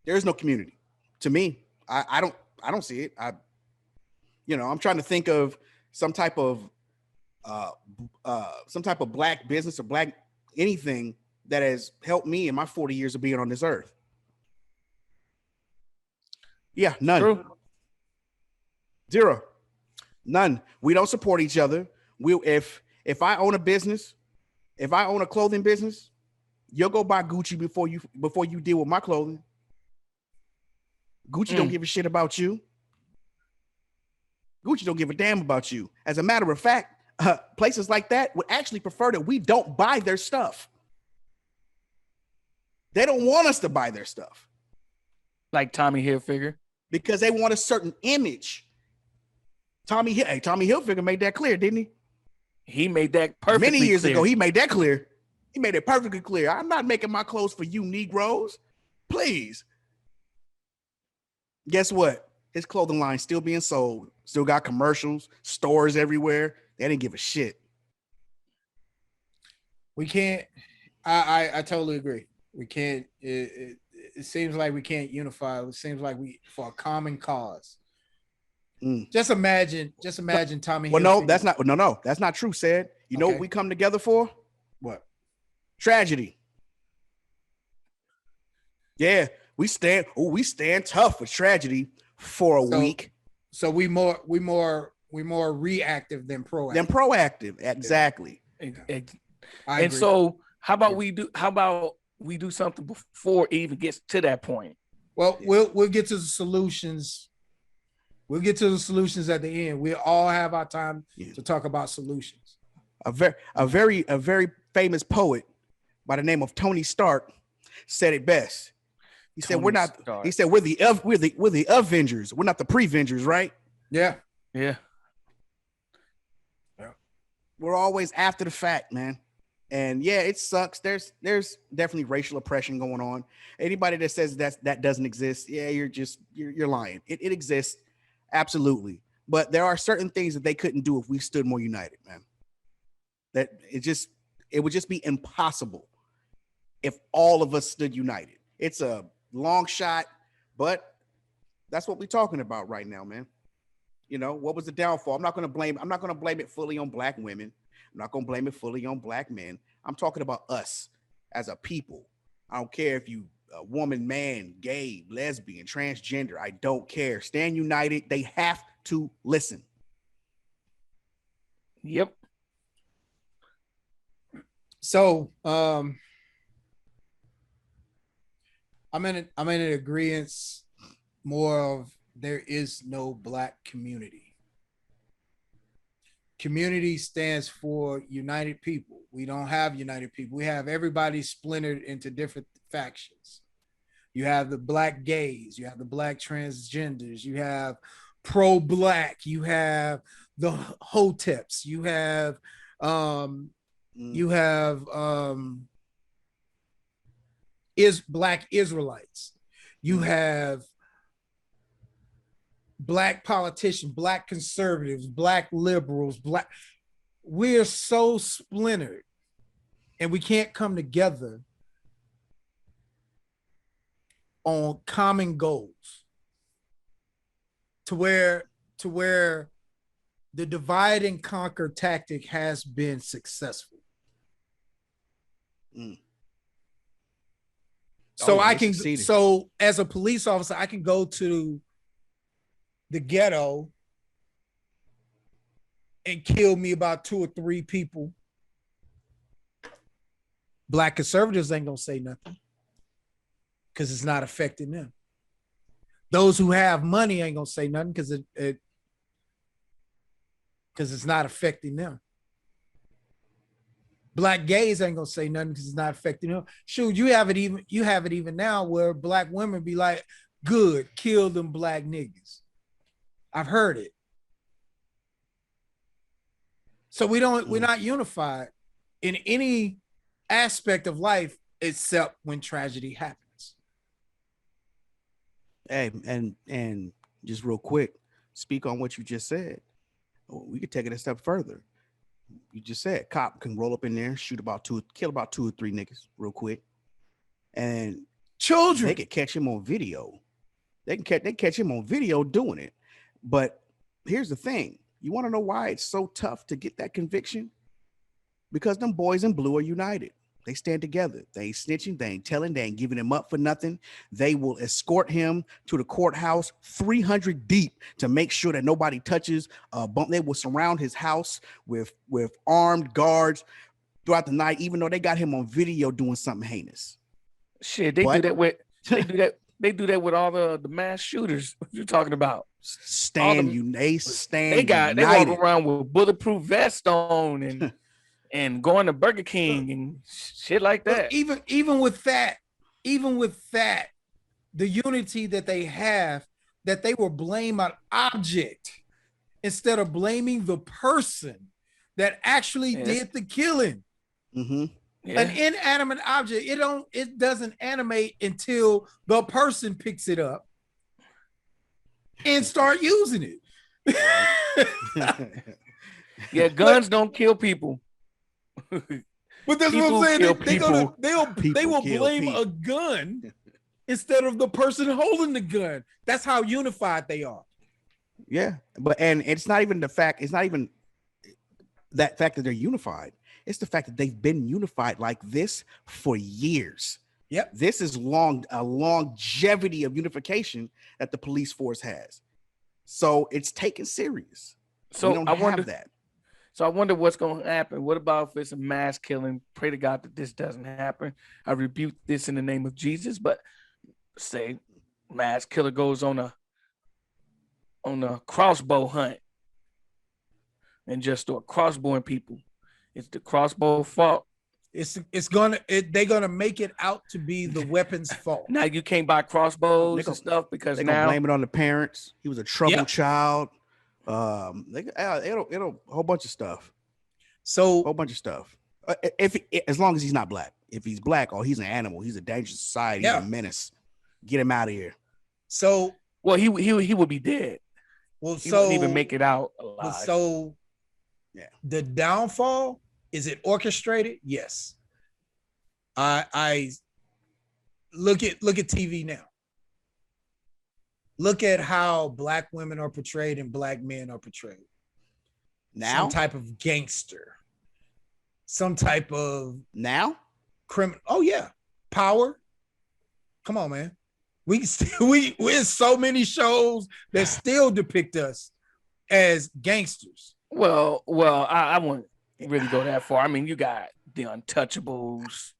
there is no community. To me, I don't see it. I'm trying to think of some type of black business or black anything that has helped me in my 40 years of being on this earth. Yeah, none. True. Zero. None. We don't support each other. If I own a business, if I own a clothing business, you'll go buy Gucci before you deal with my clothing. Gucci don't give a shit about you. Gucci don't give a damn about you. As a matter of fact, places like that would actually prefer that we don't buy their stuff. They don't want us to buy their stuff. Like Tommy Hilfiger. Because they want a certain image. Tommy Hilfiger made that clear, didn't he? He made that perfectly Many years clear. ago, he made that clear. He made it perfectly clear. I'm not making my clothes for you Negroes. Please. Guess what? His clothing line still being sold. Still got commercials, stores everywhere. They didn't give a shit. We can't. I totally agree. We can't. It seems like we can't unify. It seems like for a common cause. Just imagine Tommy. Well, no, that's not true. Said. You know what we come together for? What? Tragedy. Yeah, we stand tough with tragedy for a week. So we more reactive than proactive. Exactly. And so how about we do something before it even gets to that point? Well, we'll get to the solutions. We'll get to the solutions at the end. We all have our time to talk about solutions. A very famous poet by the name of Tony Stark said it best. He said we're the Avengers. We're not the Prevengers, right? Yeah. We're always after the fact, man. And yeah, it sucks. There's definitely racial oppression going on. Anybody that says that doesn't exist, yeah, you're lying. It exists, absolutely. But there are certain things that they couldn't do if we stood more united, man. That it would just be impossible if all of us stood united. It's a long shot, but that's what we're talking about right now, man. You know, what was the downfall? I'm not going to blame it fully on black women. I'm not going to blame it fully on black men. I'm talking about us as a people. I don't care if you a woman, man, gay, lesbian, transgender. I don't care. Stand united. They have to listen. Yep. So, I'm in an agreement more of there is no black community. Community stands for united people. We don't have united people. We have everybody splintered into different factions. You have the black gays, you have the black transgenders, you have pro-black, you have the hoteps, you have black Israelites, you have black politicians, black conservatives, black liberals, we're so splintered and we can't come together on common goals to where the divide and conquer tactic has been successful. So as a police officer, I can go to the ghetto and killed me about 2 or 3 people, Black conservatives ain't gonna say nothing because it's not affecting them. Those who have money ain't gonna say nothing because it's not affecting them. Black gays ain't gonna say nothing because it's not affecting them. Shoot, you have it even now where Black women be like, good, kill them Black niggas. I've heard it. So we're not unified in any aspect of life except when tragedy happens. Hey, and just real quick, speak on what you just said. We could take it a step further. You just said cop can roll up in there, kill about 2 or 3 niggas real quick, and children, they could catch him on video. They catch him on video doing it. But here's the thing: you want to know why it's so tough to get that conviction? Because them boys in blue are united. They stand together. They ain't snitching. They ain't telling. They ain't giving him up for nothing. They will escort him to the courthouse 300 deep to make sure that nobody touches a bump. They will surround his house with armed guards throughout the night, even though they got him on video doing something heinous. Shit, they do that with all the mass shooters. What you talking about? They walk around with bulletproof vests on and going to Burger King and shit like that. Even with that, the unity that they have, that they will blame an object instead of blaming the person that actually did the killing. Mm-hmm. Yeah. An inanimate object, it doesn't animate until the person picks it up and start using it. Yeah, guns don't kill people. But that's what I'm saying. They will blame a gun instead of the person holding the gun. That's how unified they are. Yeah, and it's not even that fact that they're unified. It's the fact that they've been unified like this for years. Yep. This is a longevity of unification that the police force has. So it's taken serious. So I wonder what's going to happen. What about if it's a mass killing? Pray to God that this doesn't happen. I rebuke this in the name of Jesus. But say mass killer goes on a crossbow hunt and just start crossbowing people. It's the crossbow fault. They're gonna make it out to be the weapon's fault. Now you can't buy crossbows and stuff because they're gonna blame it on the parents. He was a troubled child. It'll whole bunch of stuff. So whole bunch of stuff. As long as he's not Black. If he's Black, he's an animal. He's a dangerous society. He's a menace. Get him out of here. So he would be dead. Well, he wouldn't even make it out alive. So the downfall, is it orchestrated? Yes. I look at TV now. Look at how Black women are portrayed and Black men are portrayed. Now, some type of gangster, some type of criminal. Oh yeah, power. Come on, man. We're so many shows that still depict us as gangsters. Well, I wouldn't really go that far. I mean, you got the Untouchables.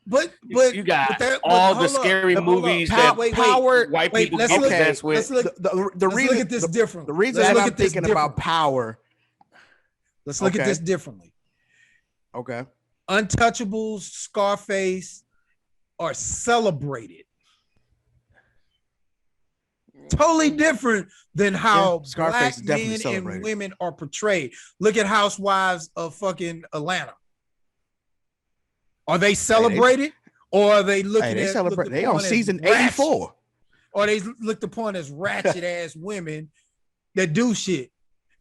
But you got all the scary movies that white people get possessed with. The reason look at this differently. The reason that I'm thinking about power. Let's look at this differently. Okay. Untouchables, Scarface are celebrated. Totally different than how Black men and women are portrayed. Look at Housewives of fucking Atlanta. Are they celebrated, or are they looking they at celebrate? They on season 84, or they looked upon as ratchet ass women that do shit,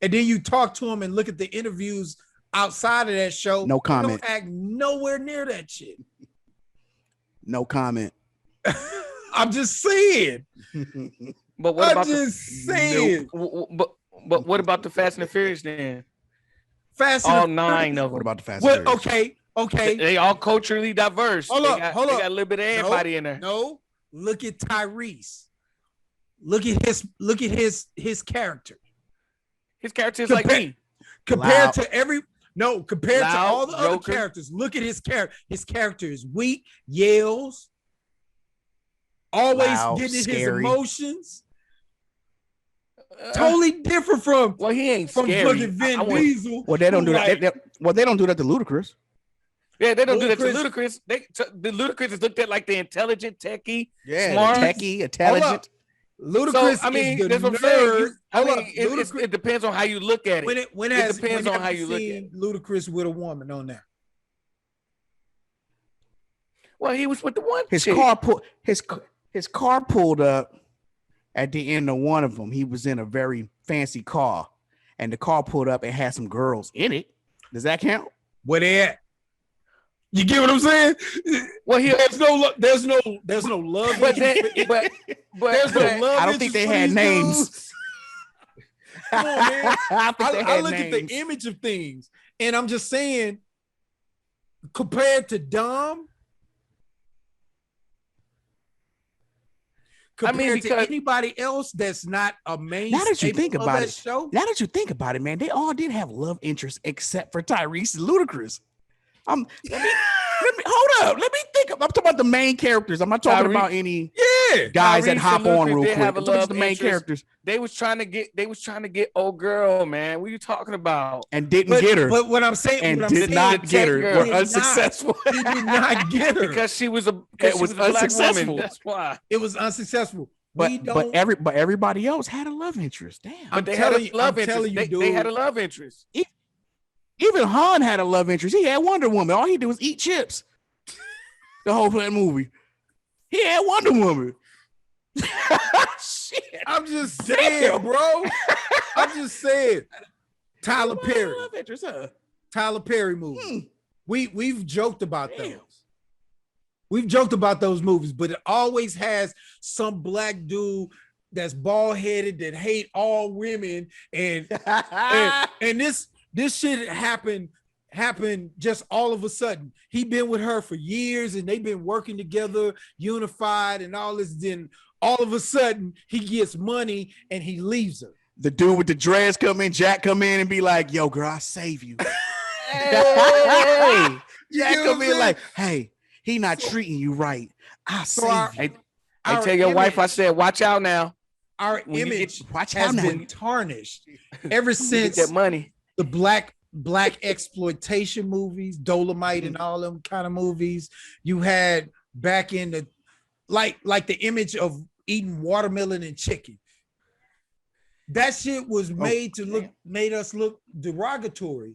and then you talk to them and look at the interviews outside of that show. No comment. They don't act nowhere near that shit. No comment. I'm just saying. But what about saying? But what about the Fast and the Furious then? All 9 of them. What about the Fast and Furious? Okay. They all culturally diverse. Hold up. They got a little bit of everybody in there. No, look at Tyrese. Look at his character. His character is like me. Compared to all the other Joker. characters. Look at his character. His character is weak, yells, always Loud, getting his scary. emotions. Totally different from He ain't from scary. fucking Vin Diesel. Well, they don't do like, that. They don't do that to Ludacris. Yeah, they don't do that to Ludacris- Ludacris. The Ludacris is looked at like the intelligent, techie, Yeah, smart. techie, intelligent. Ludacris So, I mean, is the that's what I'm saying. nerd. It depends on how you look at it. When It depends on how have you look at seen Ludacris with a woman on there? Well, he was with the one His chick. car pulled up at the end of one of them. He was in a very fancy car, and the car pulled up and had some girls in it. Does that count? Where they at? You get what I'm saying? Well, there's no love. but then, but There's no love. I don't think they interest for had these names. dudes. Come on, man. I think they I had look at the names. image of things, and I'm just saying, compared to Dom, compared to anybody else that's not a main. Now that you think staple of about that it, show, now that you think about it, man, they all did have love interests except for Tyrese and Ludacris. Let me hold up. Let me think. I'm talking about the main characters. I'm not talking about any guys that Tyrese hop and on Ludacris, real they quick. have I'm a talking about love the main interest. characters They was trying to get old girl, man. What are you talking about? and didn't get her. But what I'm saying, and what I'm did saying, not get her. Girl. Were Did not. unsuccessful. he did not get her. Because she was a It was black unsuccessful. woman. That's why. It was unsuccessful. But everybody else had a love interest. Damn. I'm They telling had you, a love I'm telling interest. you, They dude. had a love interest. Even Han had a love interest. He had Wonder Woman. All he did was eat chips. The whole damn movie. He had Wonder Woman. Shit. I'm just saying, bro. I'm just saying. Tyler Perry. Love interest, huh? Tyler Perry movie. We've joked about Damn. those. We've joked about those movies, but it always has some black dude that's bald headed that hate all women, and this shit happened just all of a sudden. He been with her for years, and they've been working together, unified, and all this. Then all of a sudden, he gets money and he leaves her. The dude with the dreads Jack come in and be like, "Yo, girl, I save you." Hey, Jack get what come I'm in saying? like, "Hey, he not treating you right. I So save our- you." I Our tell your wife, I image- said, watch out now. Our When you get- image Watch has out now. been tarnished ever You get since that money. the black exploitation movies, Dolomite and all them kind of movies. You had back in the like the image of eating watermelon and chicken. That shit was made us look derogatory.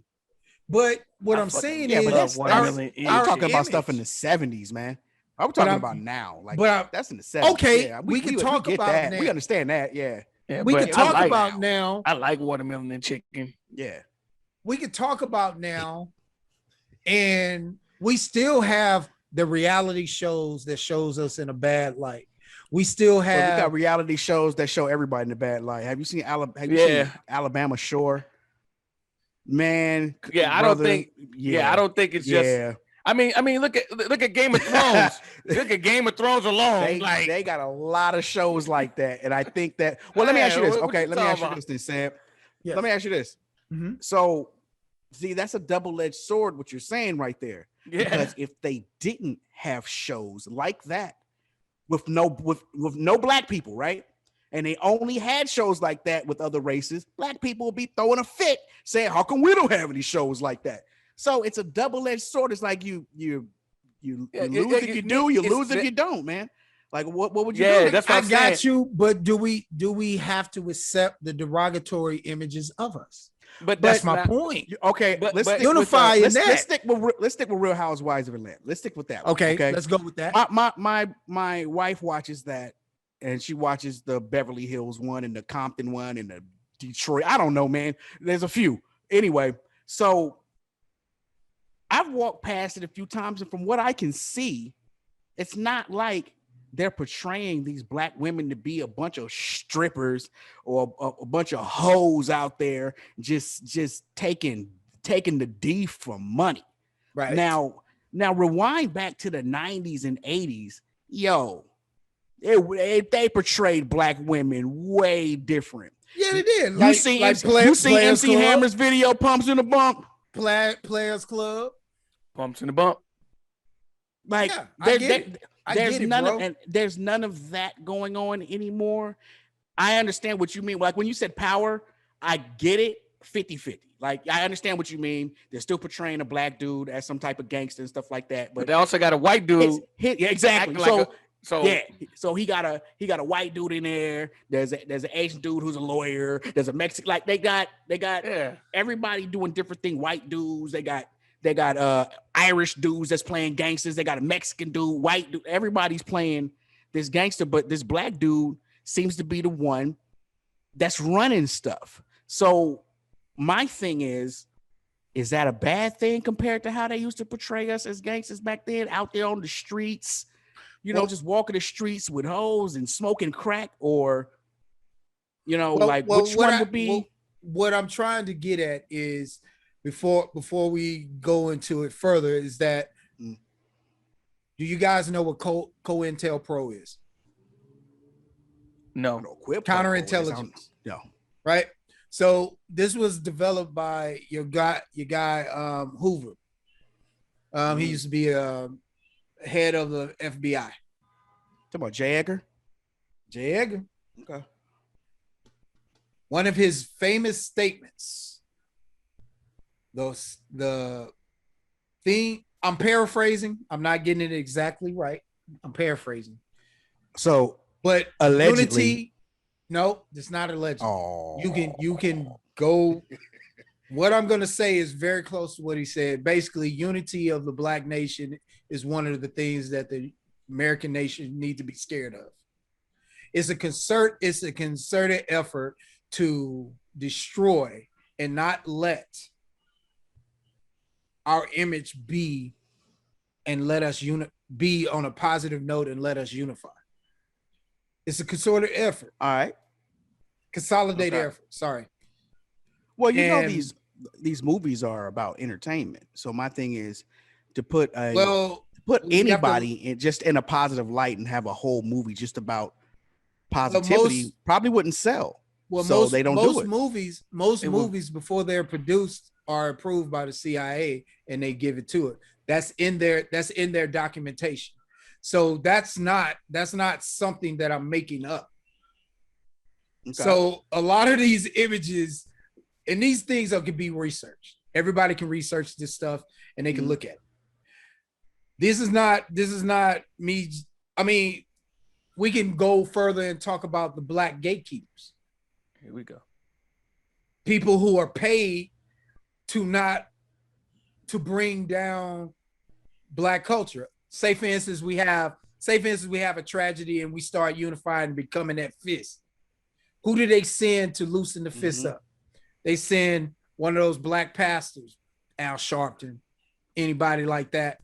But what I'm saying yeah, is but that's watermelon I'm our talking about image- stuff in the 70s, man. I'm talking about now. Like, but that's in the 70s. okay, Yeah, we can talk get about that. now. We understand that. Yeah. Yeah, we but can talk I like, about now. I like watermelon and chicken. Yeah. We can talk about now, and we still have the reality shows that shows us in a bad light. We still But we have got reality shows that show everybody in the bad light. Have you seen Yeah. Alabama Shore? Man, Yeah, I don't think. Yeah, I don't think it's just. Yeah. I mean, look at Game of Thrones. Look at Game of Thrones alone. They got a lot of shows like that, and I think that. Well, let me ask you Hey, this. what Okay, you let me ask you talking this, then, Sam. Yes. Let me ask you this. Mhm. So, see, that's a double-edged sword. What you're saying right there. Yeah. Because if they didn't have shows like that with no black people, right? And they only had shows like that with other races, black people would be throwing a fit saying, "How come we don't have any shows like that?" So it's a double-edged sword. It's like you lose if you do, you lose if you don't, man. Like what would you do? That's what I I'm got saying. you, but do we have to accept the derogatory images of us? But That's my not- point. Okay, But- let's but stick unify with, in let's, that. let's stick with Real Housewives of Atlanta. Let's stick with that one, Okay, let's go with that. my wife watches that, and she watches the Beverly Hills one and the Compton one and the Detroit. I don't know, man. There's a few. Anyway, so I've walked past it a few times, and from what I can see, it's not like they're portraying these black women to be a bunch of strippers or a bunch of hoes out there just taking the D for money. Right Now rewind back to the 90s and 80s. Yo, they portrayed black women way different. Yeah, they did. You seen MC Hammer's video, Pumps in the Bump? Players Club. Pumps in the Bump. Like, yeah, there's none of that going on anymore. I understand what you mean. Like, when you said Power, I get it 50-50. Like, I understand what you mean. They're still portraying a black dude as some type of gangster and stuff like that. But they also got a white dude. Yeah, exactly. So he got a white dude in there. There's an Asian dude who's a lawyer. There's a Mexican. Like, they got everybody doing different things. White dudes. They got Irish dudes that's playing gangsters. They got a Mexican dude, white dude. Everybody's playing this gangster, but this black dude seems to be the one that's running stuff. So my thing is that a bad thing compared to how they used to portray us as gangsters back then, out there on the streets, just walking the streets with hoes and smoking crack? Or, which one would be? What I'm trying to get at is, before we go into it further, is that, do you guys know what COINTELPRO is? No. Counterintelligence. No. Right? So this was developed by your guy Hoover. He used to be head of the FBI. Talking about J. Edgar? J. Edgar. Okay. One of his famous statements, the thing, I'm paraphrasing. I'm not getting it exactly right. I'm paraphrasing. So, but allegedly, unity, no, it's not alleged. Oh. You can go. What I'm going to say is very close to what he said. Basically, unity of the black nation is one of the things that the American nation need to be scared of. It's a concerted effort to destroy and not let our image be, and let us be on a positive note and let us unify. It's a concerted effort. All right. Consolidated effort. Sorry. Well, these movies are about entertainment. So my thing is to put anybody in a positive light and have a whole movie just about positivity probably wouldn't sell. Well, so they don't do it. Most movies before they're produced are approved by the CIA and they give it to it. That's in their documentation. So that's not something that I'm making up. Okay. So a lot of these images and these things can be researched. Everybody can research this stuff and they can look at it. This is not me. I mean, we can go further and talk about the black gatekeepers. Here we go. People who are paid to bring down black culture. Say for instance, we have a tragedy and we start unifying and becoming that fist. Who do they send to loosen the fist up? They send one of those black pastors, Al Sharpton, anybody like that,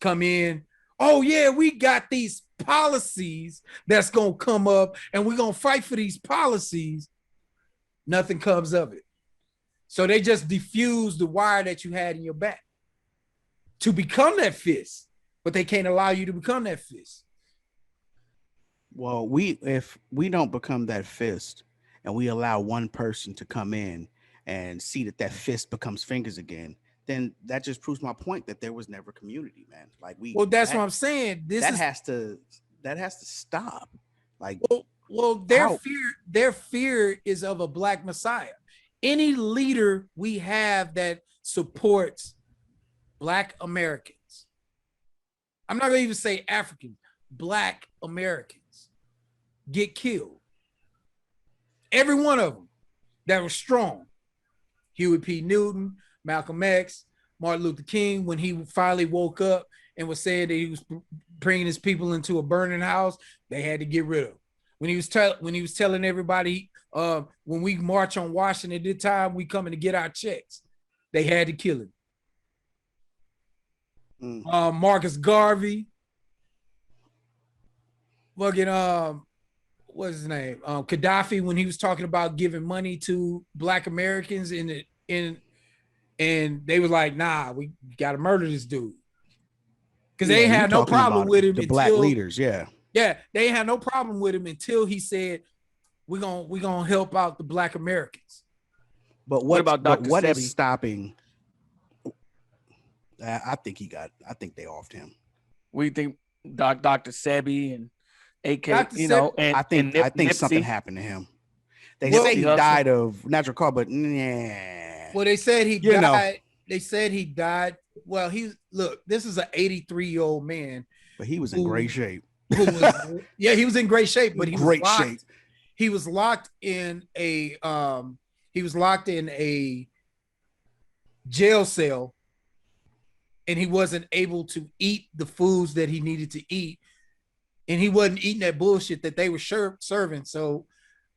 come in. Oh yeah, we got these policies that's gonna come up and we're gonna fight for these policies. Nothing comes of it. So they just diffuse the wire that you had in your back to become that fist, but they can't allow you to become that fist. Well, if we don't become that fist and we allow one person to come in and see that fist becomes fingers again, then that just proves my point that there was never community, man. Like that's what I'm saying. That has to stop. Like, their fear is of a black messiah. Any leader we have that supports black Americans, I'm not gonna even say Africans, black Americans get killed. Every one of them that was strong. Huey P. Newton, Malcolm X, Martin Luther King, when he finally woke up and was saying that he was bringing his people into a burning house, they had to get rid of him. When he was telling everybody, when we march on Washington at this time, we coming to get our checks, they had to kill him. Marcus Garvey, fucking what's his name? Gaddafi, when he was talking about giving money to black Americans and they was like, nah, we gotta murder this dude. Because they had no problem with him. The black leaders, yeah. Yeah, they had no problem with him until he said, "We're gonna help out the Black Americans." But What about Dr. What Sebi? is stopping? I think they offed him. We think Dr. Sebi and AK, Dr. you know, Sebi- and I think Nipsey. something happened to him. They Well, say he Hussle. died of natural cause, but nah. Well, they said he You know. died. They said he died. Well, this is an 83-year-old man But he was in great shape. who was, yeah, he was in great shape, but he was Great locked. shape. He was locked in a jail cell, and he wasn't able to eat the foods that he needed to eat, and he wasn't eating that bullshit that they were serving. So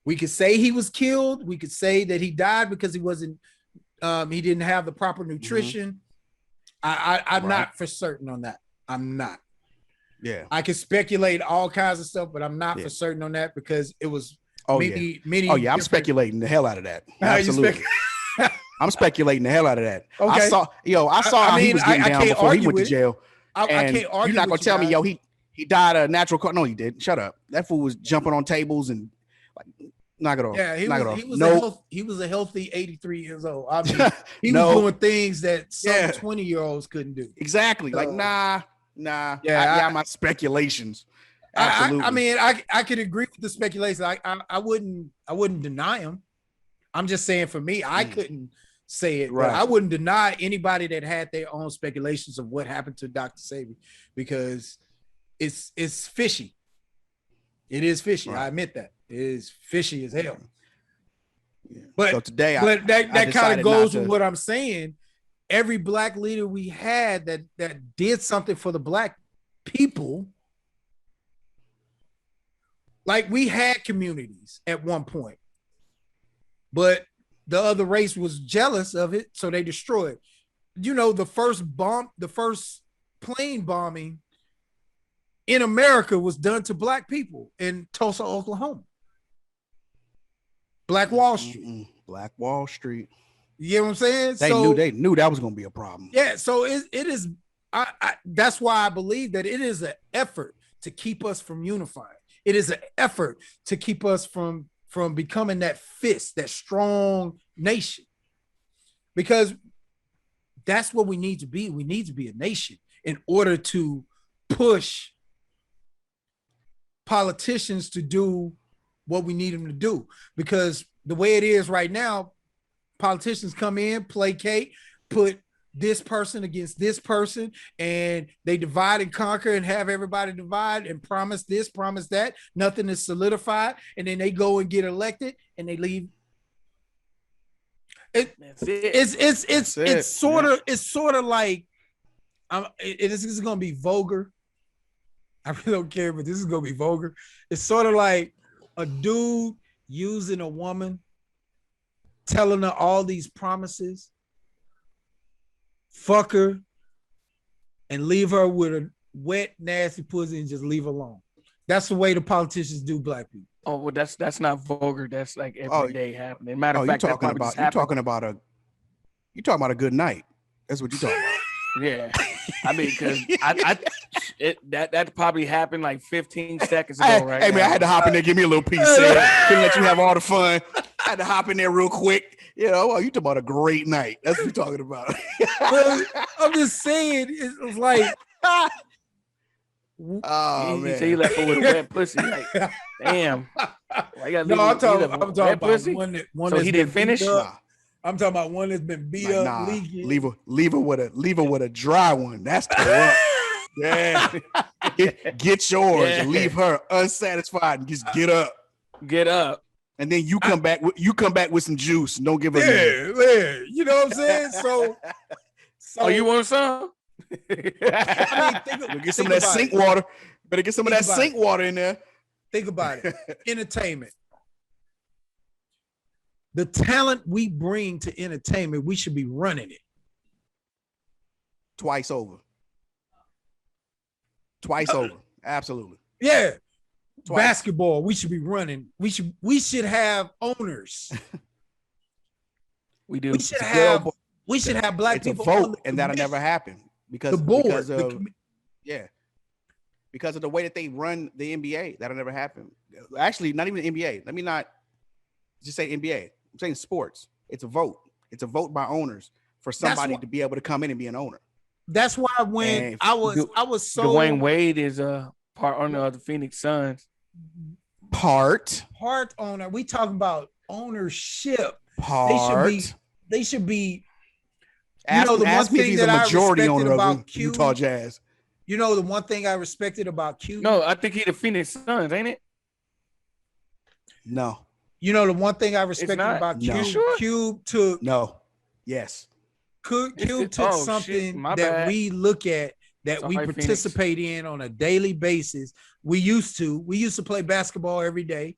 we could say he was killed. We could say that he died because he wasn't. He didn't have the proper nutrition. I'm Right. not for certain on that. I'm not. Yeah. I can speculate all kinds of stuff, but I'm not Yeah. for certain on that because it was Oh many. Oh yeah. I'm different- speculating the hell out of that. How you Absolutely. I'm speculating the hell out of that. Okay. I saw how he was getting I down can't before he argue went to with it. jail. I And can't argue. you're not gonna with tell me, guys. yo, he died of natural cause. No, he didn't. Shut up. That fool was jumping on tables and like knock it off. Yeah, he knock was. it off. He was, No, he was a healthy 83 years old. I mean, he No. was doing things that some Yeah. 20-year-olds couldn't do. exactly. Like So- nah. Yeah, my speculations. Absolutely. I mean, I could agree with the speculation. I wouldn't deny him. I'm just saying, for me, I couldn't say it. Right. But I wouldn't deny anybody that had their own speculations of what happened to Dr. Sebi, because it's fishy. It is fishy. Right. I admit that. It is fishy as hell. Yeah. But so today, but that kind decided of goes not with to- what I'm saying. Every black leader we had that did something for the black people, like we had communities at one point, but the other race was jealous of it, so they destroyed. You know, the first plane bombing in America was done to black people in Tulsa, Oklahoma. Black Wall Street. Black Wall Street. You know what I'm saying? They knew that was gonna be a problem. Yeah, so it is. That's why I believe that it is an effort to keep us from unifying. It is an effort to keep us from becoming that fist, that strong nation, because that's what we need to be. We need to be a nation in order to push politicians to do what we need them to do. Because the way it is right now, politicians come in, placate, put this person against this person, and they divide and conquer and have everybody divide and promise this, promise that. Nothing is solidified, and then they go and get elected and they leave. That's it. It's sort of like this is gonna be vulgar. I really don't care, but this is gonna be vulgar. It's sort of like a dude using a woman, telling her all these promises, fuck her, and leave her with a wet, nasty pussy and just leave her alone. That's the way the politicians do black people. Oh well, that's not vulgar. That's like every day happening. Matter of fact, you're talking about a good night. That's what you're talking about. Yeah, I mean, because that probably happened like 15 seconds ago, Hey, right? hey man, now. I had to hop in there, give me a little piece. Couldn't let you have all the fun. I had to hop in there real quick. You know, you talking about a great night. That's what you're talking about. Well, I'm just saying, it's like, Oh You man, say you left her with a wet pussy. Like, damn. Why you gotta no, leave I'm her- talking leave her about with wet pussy? one So that's he been didn't finish? beat up. Nah. I'm talking about one that's been beat Like, up, nah, leaking. leave her with a dry one. That's corrupt. Yeah, get yours and leave her unsatisfied and just get up. Get up. And then you come back with some juice and don't give her. Yeah, you know what I'm saying? So Oh, you want some? I mean, Get some of that sink water. Better get some of that sink water in there. Think about it. Entertainment. The talent we bring to entertainment, we should be running it. Twice over. Absolutely. Yeah. Twice. Basketball, we should be running. We should have owners. We do. We should have black It's a people. on vote, the and that'll commission. never happen because The board. because the of commi- yeah, because of the way that they run the NBA. That'll never happen. Actually, not even the NBA. Let me not just say NBA. I'm saying sports. It's a vote. It's a vote by owners for somebody to be able to come in and be an owner. That's why when I was so Dwayne Wade is a part owner of the Phoenix Suns. Part owner. We talking about ownership. Part. They should be. Ask me if he's a majority owner of Utah Jazz. You know, the one thing I respected about Q. No, I think he the Phoenix Suns, ain't it? No. You know, the one thing I respected about Q. No. Sure? Cube took. No. Yes. Cube took something that we look at, that we participate in on a daily basis. We used to play basketball every day.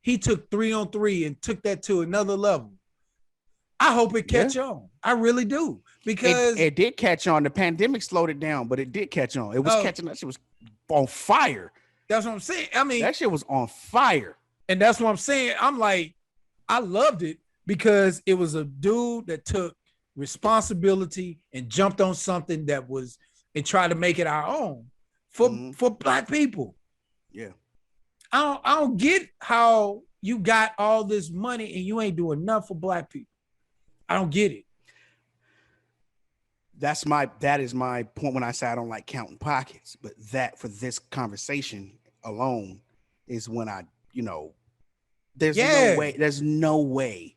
He took 3-on-3 and took that to another level. I hope it catch on. I really do, because it did catch on. The pandemic slowed it down, but it did catch on. It was catching. That shit was on fire. That's what I'm saying. I mean, that shit was on fire. And that's what I'm saying. I'm like, I loved it because it was a dude that took responsibility and jumped on something that was, and tried to make it our own for Black people. Yeah. I don't get how you got all this money and you ain't doing enough for Black people. I don't get it. That is my point when I say I don't like counting pockets, but that for this conversation alone is when I, there's no way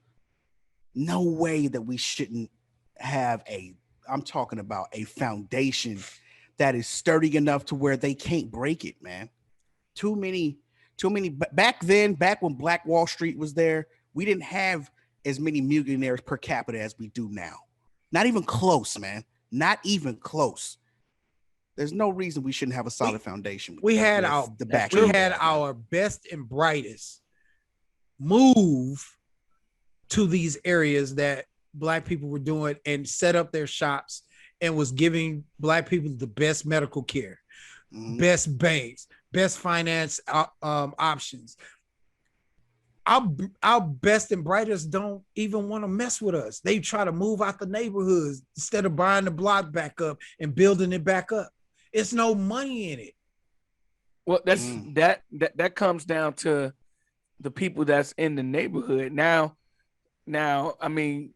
that we shouldn't have I'm talking about a foundation that is sturdy enough to where they can't break it, man. Too many back when Black Wall Street was there, we didn't have as many millionaires per capita as we do now. Not even close, man. Not even close. There's no reason we shouldn't have a solid foundation. We had our best and brightest move to these areas that Black people were doing and set up their shops and was giving Black people the best medical care, best banks, best finance options. Our best and brightest don't even want to mess with us. They try to move out the neighborhoods instead of buying the block back up and building it back up. It's no money in it. Well, that comes down to the people that's in the neighborhood. Now, I mean,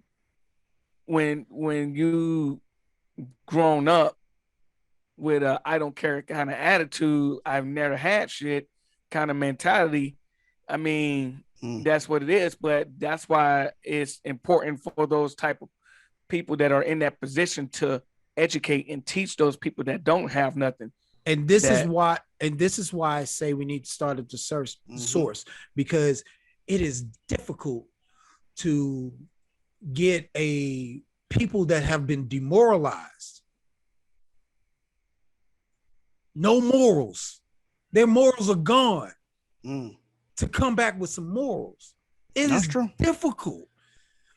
when you grown up with a I don't care kind of attitude, I've never had shit kind of mentality, I mean, that's what it is. But that's why it's important for those type of people that are in that position to educate and teach those people that don't have nothing. And this is why I say we need to start at the source, because it is difficult to get people that have been demoralized, no morals, their morals are gone, to come back with some morals. That's true. Difficult.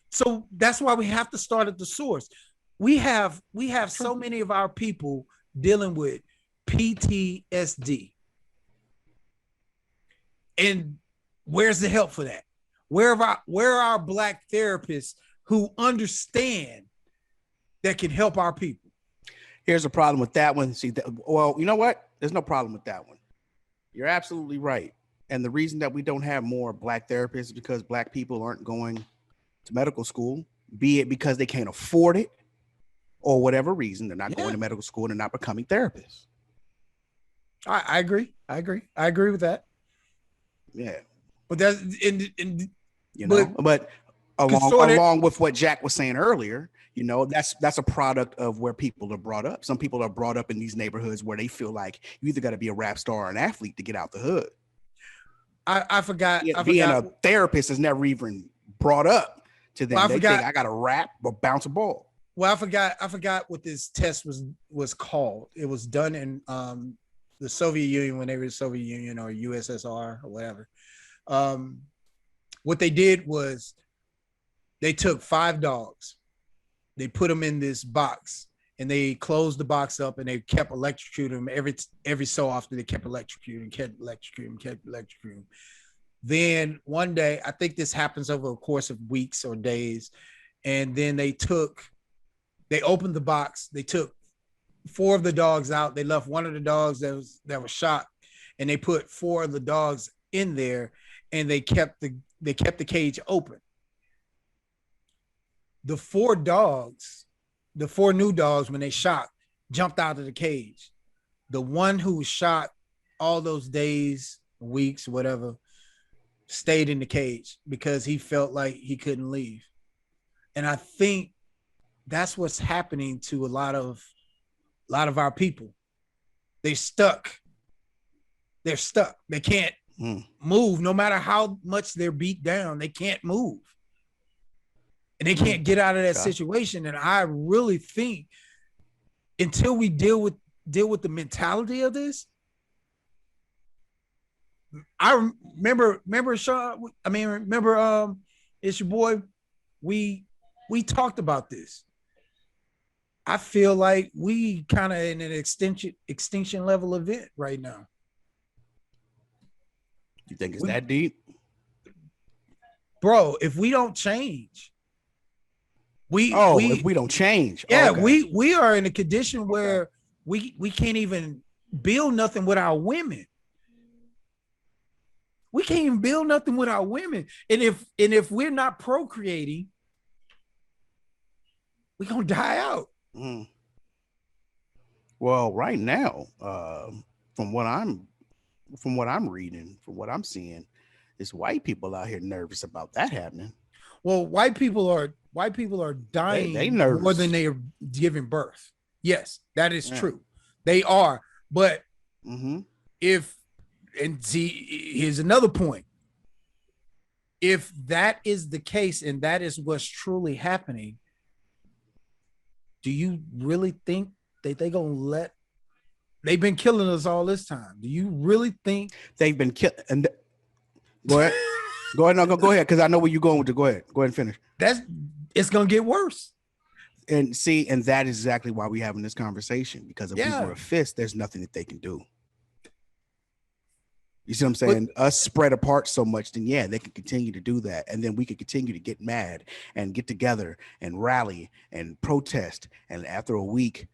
So that's why we have to start at the source. We have so many of our people dealing with PTSD. And where's the help for that? Where are our Black therapists who understand that can help our people? Here's a problem with that one. Well, you know what? There's no problem with that one. You're absolutely right. And the reason that we don't have more Black therapists is because Black people aren't going to medical school, be it because they can't afford it or whatever reason. They're not going to medical school and they're not becoming therapists. I agree. I agree with that. Yeah. But that's but along with what Jack was saying earlier, that's a product of where people are brought up. Some people are brought up in these neighborhoods where they feel like you either got to be a rap star or an athlete to get out the hood. I forgot. Being a therapist is never even brought up to them. They think I got to rap or bounce a ball. Well, I forgot what this test was called. It was done in the Soviet Union when they were the Soviet Union or USSR or whatever. What they did was they took 5 dogs, they put them in this box, and they closed the box up, and they kept electrocuting them every so often. They kept electrocuting. Then one day, I think this happens over a course of weeks or days, and then they opened the box. They took 4 of the dogs out. They left one of the dogs that was shot, and they put 4 of the dogs in there, and they kept the cage open. The 4 dogs, the 4 new dogs, when they shot, jumped out of the cage. The one who was shot all those days, weeks, whatever, stayed in the cage because he felt like he couldn't leave. And I think that's what's happening to a lot of our people. They're stuck. They can't move. No matter how much they're beat down, they can't move. And they can't get out of that situation. And I really think until we deal with the mentality of this, I remember Sean. I mean, remember it's your boy. We talked about this. I feel like we kind of in an extinction level event right now. You think it's that deep? Bro, if we don't change, if we don't change. Yeah, okay. we are in a condition where we can't even build nothing with our women. We can't even build nothing with our women. And if we're not procreating, we're gonna die out. Well, right now, from what I'm reading, from what I'm seeing, is white people out here nervous about that happening. Well, white people are dying they nervous more than they are giving birth. Yes, that is true. They are. But here's another point. If that is the case and that is what's truly happening, do you really think that they're gonna let? They've been killing us all this time. Do you really think they've been killing? And go ahead. Go ahead. No, go ahead, because I know where you're going with it. Go ahead and finish. It's gonna get worse. And see, and that is exactly why we're having this conversation, because if we were a fist, there's nothing that they can do. You see what I'm saying? Us spread apart so much, then they can continue to do that. And then we can continue to get mad and get together and rally and protest. And after a week,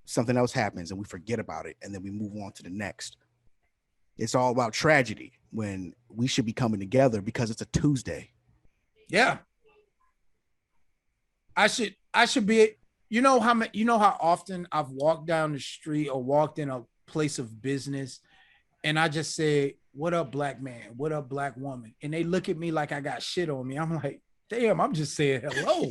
something else happens and we forget about it. And then we move on to the next. It's all about tragedy when we should be coming together because it's a Tuesday. Yeah. I should be, you know how often I've walked down the street or walked in a place of business and I just say, "What up, black man? What up, black woman?" And they look at me like I got shit on me. I'm like, damn, I'm just saying hello.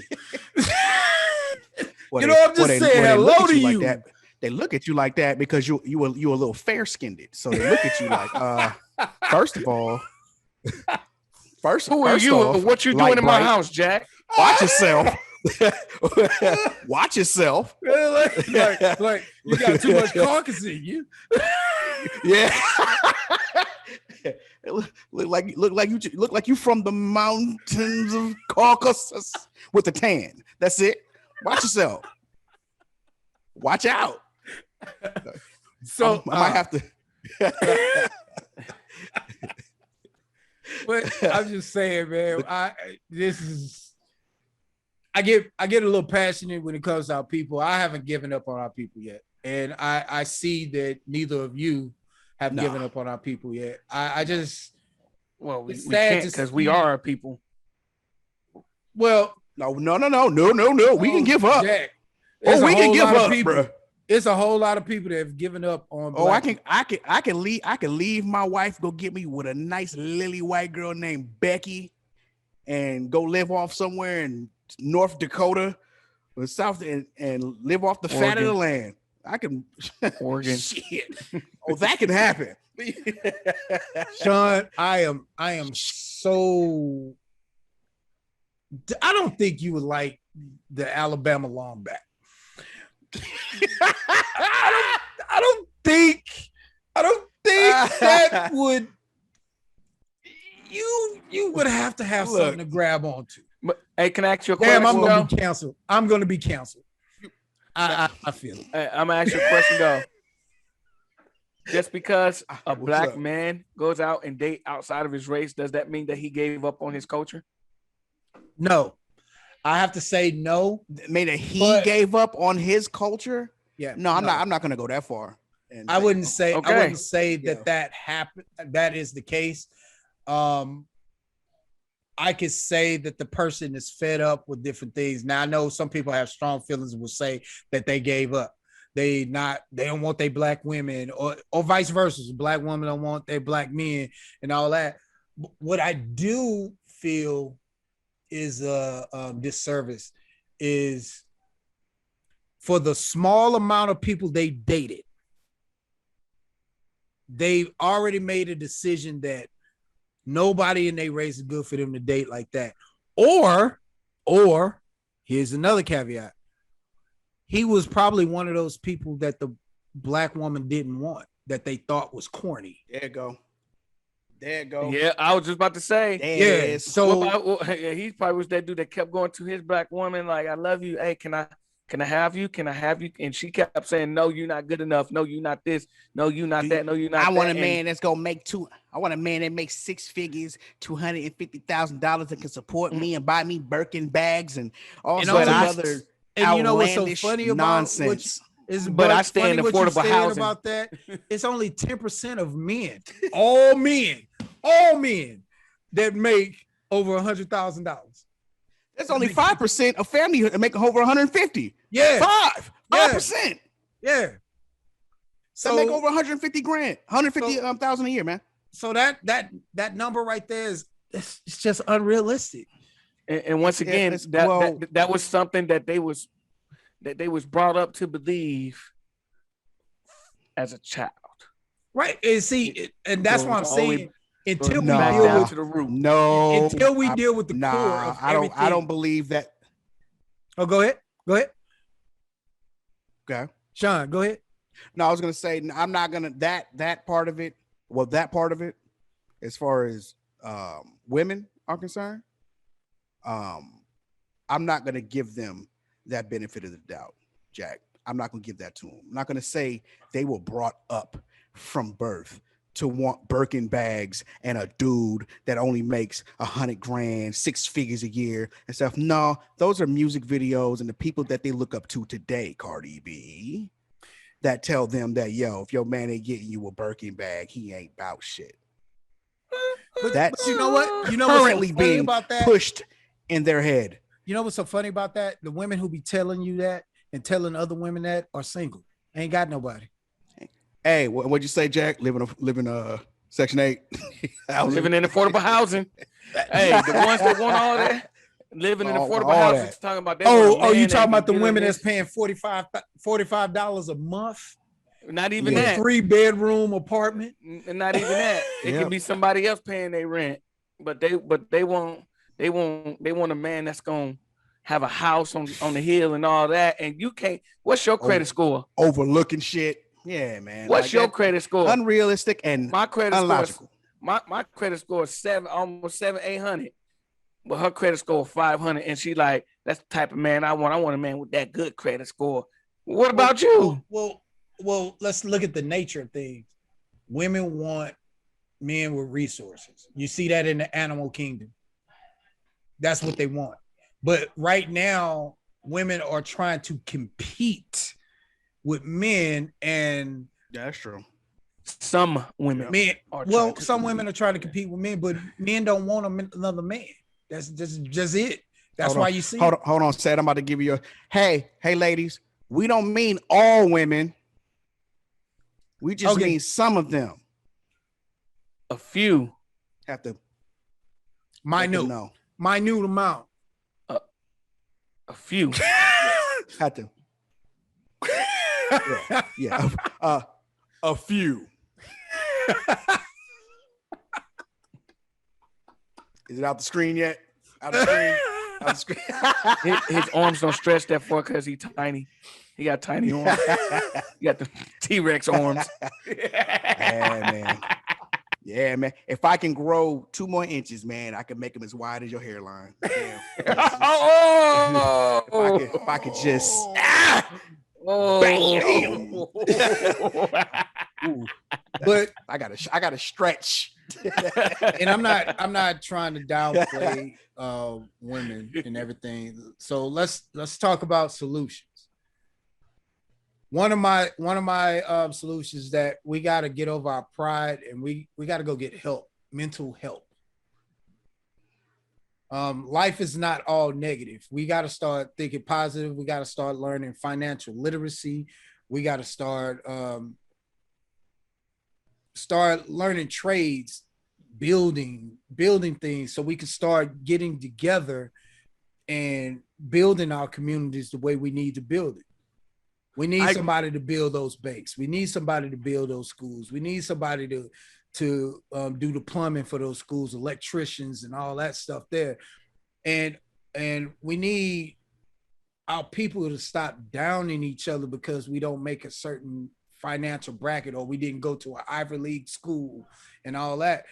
I'm just saying hello to you. Like they look at you like that because you a little fair skinned. So they look at you like, first of all, who are you? What you doing in my house, Jack? Watch yourself. Watch yourself. like you got too much carcass in you. Yeah. look like you from the mountains of Caucasus with a tan. That's it. Watch yourself. Watch out. So I might have to. But I'm just saying, man. I get a little passionate when it comes to our people. I haven't given up on our people yet, and I see that neither of you have given up on our people yet. We can't because we are our people. Well, no. We can give up. Jack, we can give up, bro. It's a whole lot of people that have given up on. I can leave my wife, go get me with a nice lily white girl named Becky, and go live off somewhere in North Dakota or South and live off the fat of the land. I can Oregon. Shit. That can happen. Sean, I am so I don't think you would like the Alabama Longback. I don't think that would you would have to have something to grab onto. But, hey, can I ask you a question? I'm gonna be canceled. I'm gonna be canceled. I feel it. I'm gonna ask you a question though. Just because a black man goes out and date outside of his race, does that mean that he gave up on his culture? No. I have to say no. Mean that he gave up on his culture? Yeah. No, I'm not gonna go that far. And I wouldn't say Okay. I wouldn't say that Yeah. that happened. That is the case. I could say that the person is fed up with different things. Now I know some people have strong feelings and will say that they gave up. They don't want their black women or vice versa. Black women don't want their black men and all that. What I do feel is a disservice is for the small amount of people they dated. They've already made a decision that nobody in their race is good for them to date like that. Or here's another caveat. He was probably one of those people that the black woman didn't want, that they thought was corny. There you go. There you go. Yeah, I was just about to say. There Yeah. it is. So He probably was that dude that kept going to his black woman like, "I love you. Hey, can I have you? Can I have you?" And she kept saying, "No, you're not good enough. No, you're not this. No, you're not that. No, you're not." I want a that." man that's gonna make I want a man that makes 6 figures, $250,000 that can support me and buy me Birkin bags and all And sorts of all- other and you know what's so outlandish funny about nonsense. But I stay in affordable housing. About that, it's only 10% of men, all men that make over $100,000. That's only 5% of family that make over 150. Yeah, 5%. yeah. So make over 150 grand, 150,000 a year, man. So that number right there is it's just unrealistic. And once again, that was something that they was brought up to believe as a child. Right. And see, and that's So what I'm it's saying. Until we back deal down with to the root. No, until we deal with the core of everything. I don't believe that. Oh, go ahead. Okay. Sean, go ahead. No, I was gonna say I'm not gonna that part of it. Well, that part of it, as far as women are concerned, I'm not gonna give them that benefit of the doubt, Jack. I'm not gonna give that to them. I'm not gonna say they were brought up from birth to want Birkin bags and a dude that only makes 100 grand, 6 figures a year and stuff. No, those are music videos and the people that they look up to today, Cardi B, that tell them that, yo, if your man ain't getting you a Birkin bag, he ain't about shit. That's But you know what? You know currently what's so funny being about that? pushed in their head. You know what's so funny about that? The women who be telling you that and telling other women that are single. Ain't got nobody. Hey, what'd you say, Jack? Living Section 8. Living in affordable housing. Hey, the ones that want all that, living in affordable all housing, that. talking about that. You talking about the women that's paying $45 a month? Not even in a that. 3-bedroom apartment? Not even that. It Yeah. can be somebody else paying their rent, but they want a man that's gonna have a house on the hill and all that. And you can't. What's your credit score? Overlooking shit. Yeah, man. What's Like your that, credit score? unrealistic and My credit unlogical. score. My credit score is almost 800. But her credit score is 500, and she like, that's the type of man I want. I want a man with that good credit score. What about you? Well, let's look at the nature of things. Women want men with resources. You see that in the animal kingdom. That's what they want. But right now, women are trying to compete with men, and That's true. Some women. Some women are trying to compete with men, but men don't want another man. That's just it. That's why you see. Hold on, Sad. I'm about to give you hey, ladies. We don't mean all women. We just mean some of them. A few. Have to minute amount. A few. Have to. Yeah. A few. Is it out the screen yet? Out the screen. His arms don't stretch that far because he's tiny. He got tiny arms. He got the T-Rex arms. Yeah, man. If I can grow 2 more inches, man, I can make them as wide as your hairline. Damn. If I could just. But I gotta stretch. And I'm not trying to downplay women and everything. So let's talk about solutions. one of my solutions that we got to get over our pride, and we got to go get help, mental help. Life is not all negative. We got to start thinking positive. We got to start learning financial literacy. We got to start learning trades, building things, so we can start getting together and building our communities the way we need to build it. We need somebody to build those banks. We need somebody to build those schools. We need somebody to do the plumbing for those schools, electricians and all that stuff there. And we need our people to stop downing each other because we don't make a certain financial bracket, or we didn't go to an Ivy League school and all that.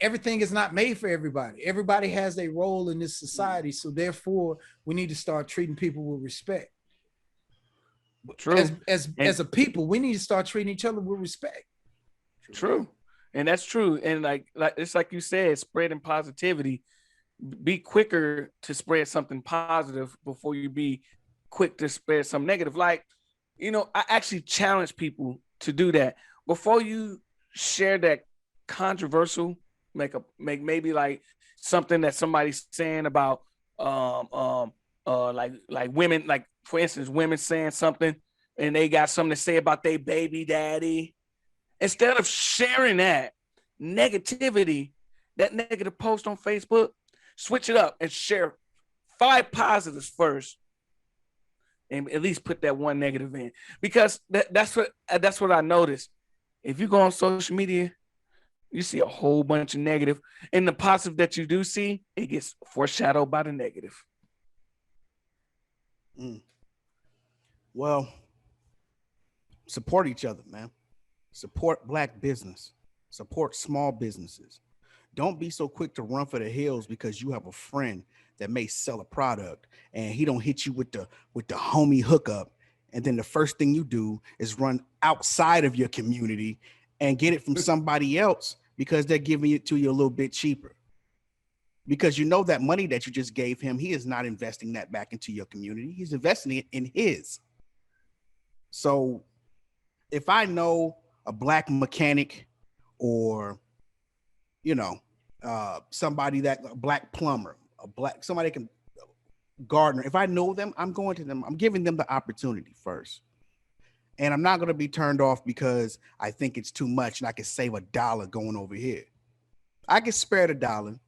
Everything is not made for everybody. Everybody has a role in this society. So therefore we need to start treating people with respect. True. As a people, we need to start treating each other with respect. True. And that's true. And like it's like you said, spreading positivity. Be quicker to spread something positive before you be quick to spread some negative. Like, you know, I actually challenge people to do that before you share that controversial, make maybe like something that somebody's saying about like women, like for instance, women saying something and they got something to say about their baby daddy. Instead of sharing that negativity, that negative post on Facebook, switch it up and share 5 positives first, and at least put that one negative in, because that's what I noticed. If you go on social media, you see a whole bunch of negative, and the positive that you do see, it gets foreshadowed by the negative. Well, support each other, man. Support Black business. Support small businesses. Don't be so quick to run for the hills because you have a friend that may sell a product and he don't hit you with the homie hookup, and then the first thing you do is run outside of your community and get it from somebody else because they're giving it to you a little bit cheaper. Because you know that money that you just gave him, he is not investing that back into your community. He's investing it in his. So if I know a Black mechanic, or, you know, somebody a Black plumber, somebody can gardener, if I know them, I'm going to them. I'm giving them the opportunity first. And I'm not going to be turned off because I think it's too much and I can save $1 going over here. I can spare the $1.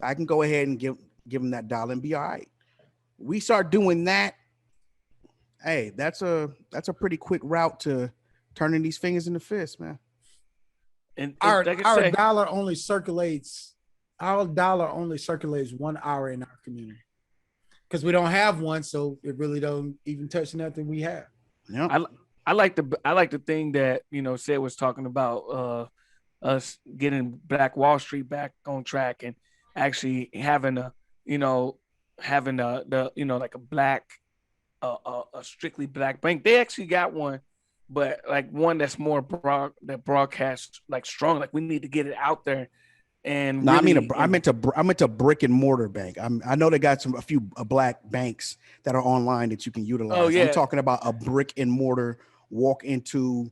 I can go ahead and give them that $1 and be all right. We start doing that. Hey, that's a pretty quick route to turning these fingers into fists, man. And our like dollar only circulates 1 hour in our community, because we don't have one, so it really don't even touch nothing we have. Yeah, I like the thing that, you know, Sid was talking about, us getting Black Wall Street back on track and actually having the like a Black a strictly Black bank. They actually got one, but like one that's more that broadcasts like strong. Like we need to get it out there. And no, really, I meant a brick and mortar bank. I know they got a few Black banks that are online that you can utilize. Oh, yeah. I'm talking about a brick and mortar walk into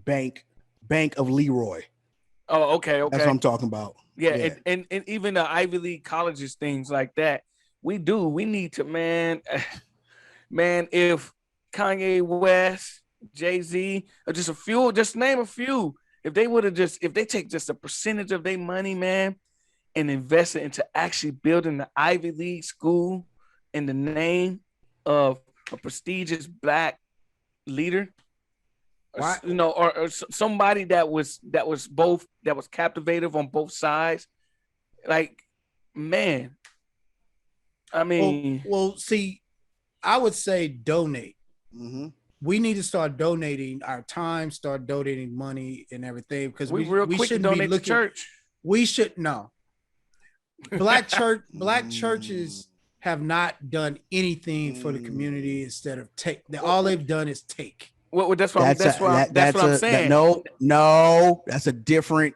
Bank of Leroy. Oh, okay. That's what I'm talking about. Yeah. And even the Ivy League colleges, things like that. We need to, man, if Kanye West, Jay-Z, or just name a few, if they take just a percentage of their money, man, and invest it into actually building the Ivy League school in the name of a prestigious Black leader, or somebody that was captivative on both sides, like, man, I mean, well, see, I would say donate. Mm-hmm. We need to start donating our time, start donating money and everything, because we shouldn't donate to church. We should no. Black churches have not done anything for the community instead of take. All they've done is take. Well, that's what I'm saying. No, that's a different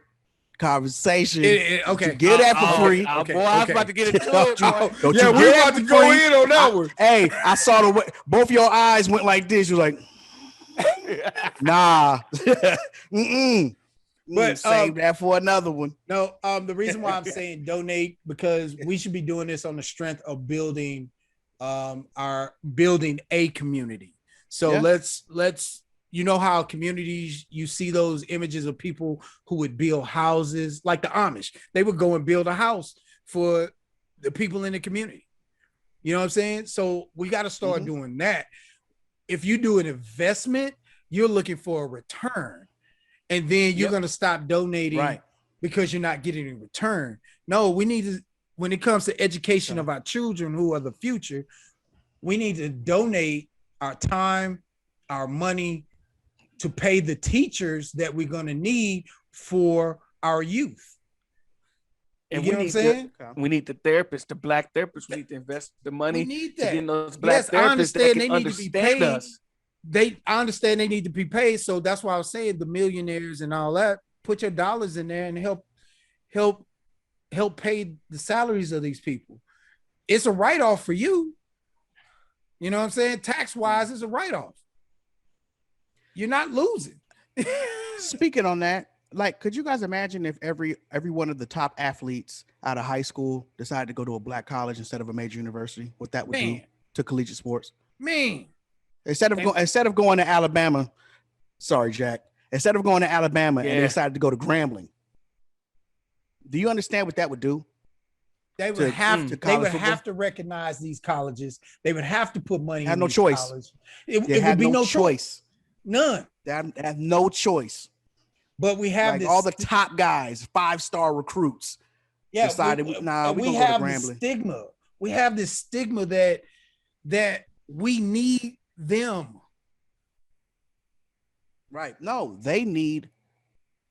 conversation. Okay, Get that for free. Boy, I was about to get into it. Don't Yeah, you we get about that to for go free. in on that one. Hey, I saw the way both your eyes went like this. You're like, nah. But, save that for another one. No, the reason why I'm saying donate, because we should be doing this on the strength of building a community. So let's you know how communities, you see those images of people who would build houses like the Amish. They would go and build a house for the people in the community. You know what I'm saying? So we got to start doing that. If you do an investment, you're looking for a return. And then you're going to stop donating because you're not getting a return. No, we need to, when it comes to education of our children who are the future, we need to donate our time, our money to pay the teachers that we're going to need for our youth. And you know what I'm saying? We need the therapists, the black therapists. We need to invest the money. We need that. To get those black therapists I understand that can they need to be paid. us. I understand they need to be paid. So that's why I was saying the millionaires and all that, put your dollars in there and help pay the salaries of these people. It's a write-off for you. You know what I'm saying? Tax-wise, it's a write-off. You're not losing. Speaking on that, like, could you guys imagine if every one of the top athletes out of high school decided to go to a black college instead of a major university? What that would do to collegiate sports? Instead of going to Alabama, sorry, Jack. Instead of going to Alabama and they decided to go to Grambling, do you understand what that would do? They would have to recognize these colleges. They would have to put money. Have in no these choice. Colleges. It would be no choice. None. They have no choice. But we have like all the top guys, 5-star recruits. Yeah, decided we have this stigma. We have this stigma that we need them. Right. No, they need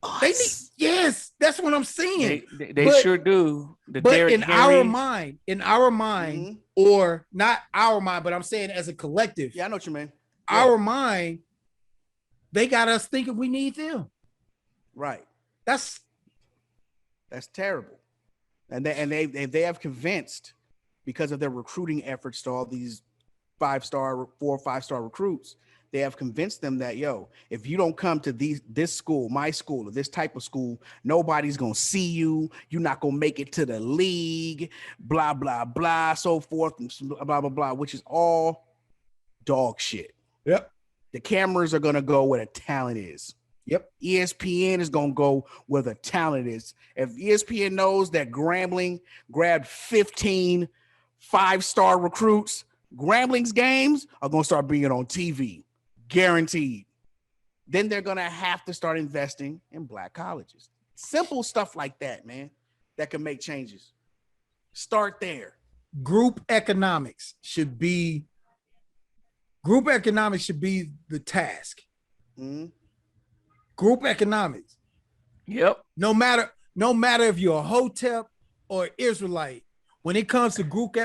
us. They need, yes, that's what I'm saying. They sure do. But in our mind, or not our mind, but I'm saying as a collective. Yeah, I know what you mean. Our mind, they got us thinking we need them. Right. That's terrible. And they have convinced, because of their recruiting efforts to all these 4 or 5-star recruits, they have convinced them that, if you don't come to this school, my school, or this type of school, nobody's going to see you. You're not going to make it to the league, blah, blah, blah, so forth, and blah, blah, blah, which is all dog shit. Yep. The cameras are going to go where the talent is. Yep. ESPN is going to go where the talent is. If ESPN knows that Grambling grabbed 15 5-star recruits, Grambling's games are going to start being on TV. Guaranteed. Then they're going to have to start investing in black colleges. Simple stuff like that, man, that can make changes. Start there. Group economics should be the task. Mm-hmm. Group economics. Yep. No matter if you're a Hotep or Israelite, when it comes to group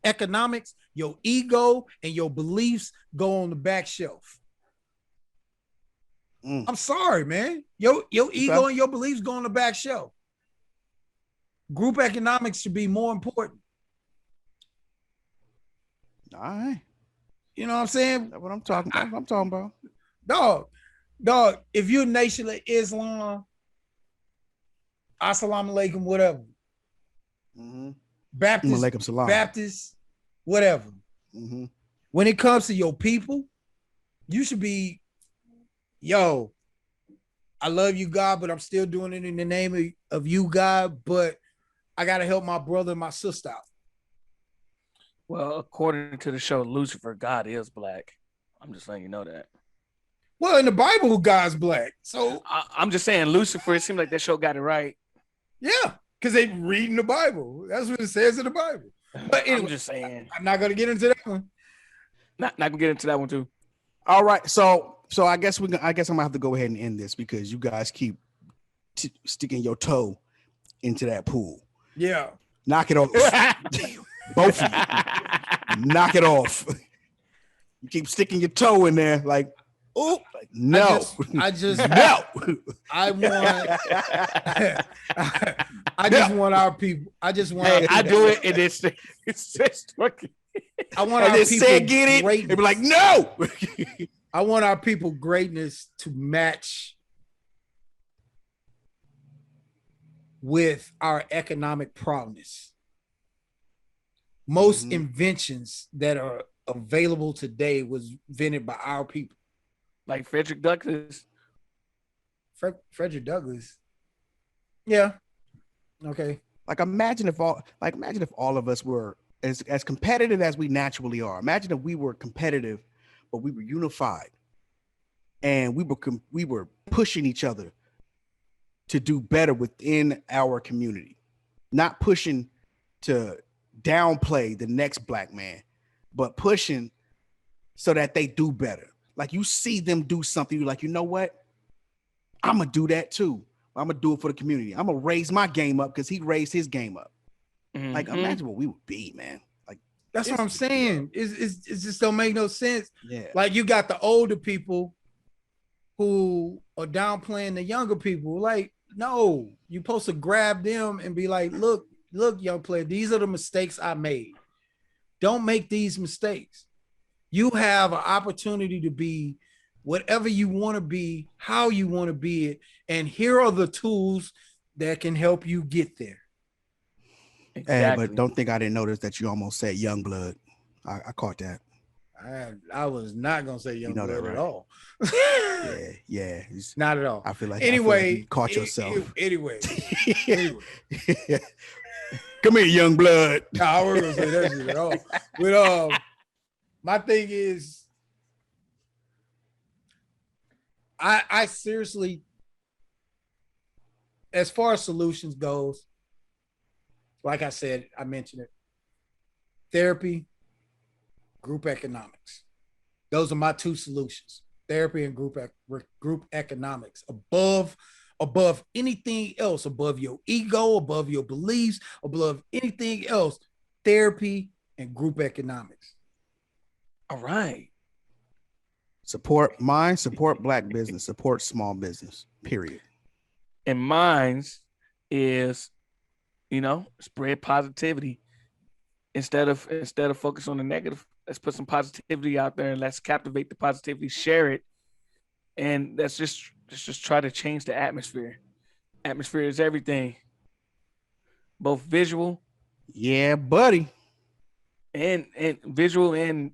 economics, your ego and your beliefs go on the back shelf. I'm sorry, man. Your ego and your beliefs go on the back shelf. Group economics should be more important. All right. You know what I'm saying? That's what I'm talking about. I'm talking about. Dog, if you're Nation of Islam, Assalamu alaikum, whatever. Mm-hmm. Baptist, whatever. Mm-hmm. When it comes to your people, you should be, I love you, God, but I'm still doing it in the name of you, God, but I got to help my brother and my sister out. Well, according to the show Lucifer, God is black. I'm just letting you know that. Well, in the Bible, God's black. So I'm just saying Lucifer, it seemed like that show got it right. Yeah, because they reading the Bible. That's what it says in the Bible. But anyway, I'm just saying. I'm not going to get into that one. Not going to get into that one too. All right. So I guess I'm going to have to go ahead and end this because you guys keep sticking your toe into that pool. Yeah. Knock it off. Both of you. Knock it off. You keep sticking your toe in there like Oh no! I just no. I want. I just want our people. I just want. Hey, I do it, and it's just fucking. I want And our then people said get it. greatness. And be like, no. I want our people greatness to match with our economic prowess. Most inventions that are available today was invented by our people. Like Frederick Douglass. Frederick Douglass. Yeah. Okay. Like imagine if all of us were as competitive as we naturally are. Imagine if we were competitive, but we were unified, and we were pushing each other to do better within our community, not pushing to downplay the next black man, but pushing so that they do better. Like you see them do something, you're like, you know what? I'm gonna do that too. I'm gonna do it for the community. I'm gonna raise my game up because he raised his game up. Mm-hmm. Like imagine what we would be, man. Like that's what I'm saying. It just don't make no sense. Yeah. Like you got the older people who are downplaying the younger people. Like, no, you're supposed to grab them and be like, look, young player, these are the mistakes I made. Don't make these mistakes. You have an opportunity to be whatever you want to be, how you want to be it, and here are the tools that can help you get there. Exactly. But don't think I didn't notice that you almost said young blood. I caught that. I was not gonna say young blood right? At all. yeah. Not at all. I feel like you caught yourself. Anyway. Come here, young blood. No, I wasn't gonna say that shit at all. But my thing is, I seriously, as far as solutions goes, like I said, I mentioned it. Therapy, group economics. Those are my two solutions. Therapy and group economics. Above anything else, above your ego, above your beliefs, above anything else, therapy and group economics. All right. Support black business, support small business, period. And mine's is, spread positivity instead of focus on the negative. Let's put some positivity out there and let's captivate the positivity, share it. And let's just try to change the atmosphere. Atmosphere is everything. Both visual. Yeah, buddy. And visual and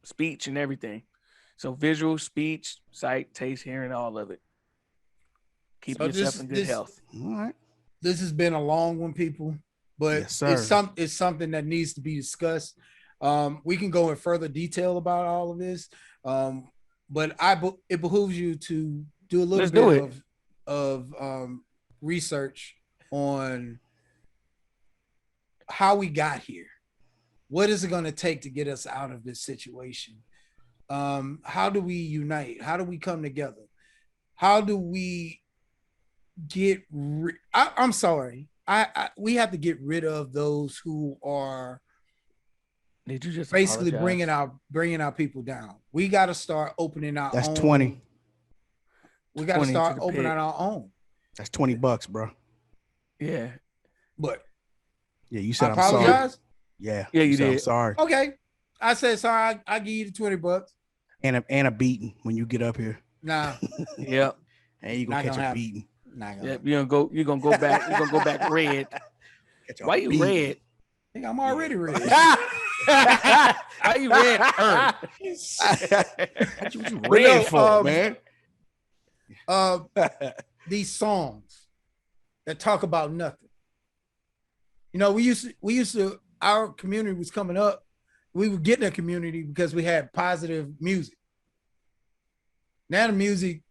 speech and everything. So visual, speech, sight, taste, hearing, all of it. Keep yourself in good health. All right. This has been a long one, people, but yes, it's something that needs to be discussed. We can go in further detail about all of this. But it behooves you to do a little bit of research on how we got here. What is it going to take to get us out of this situation? How do we unite? How do we come together? How do we get I'm sorry. We have to get rid of those who are Did you just basically bringing our people down. We got to start opening our That's own. 20. We got to start opening our own. That's $20, bro. Yeah. But yeah, you said I apologize. Sorry. Yeah. Yeah, you did. I'm sorry. Okay. I said sorry. I give you the $20. And a beating when you get up here. Nah. Yep. And you gonna catch a beating. Yep. You're gonna go back. You're gonna go back red. Why you red? I think I'm already red. How you red? What you red for, man? These songs that talk about nothing. We used to our community was coming up. We were getting a community because we had positive music. Now the music.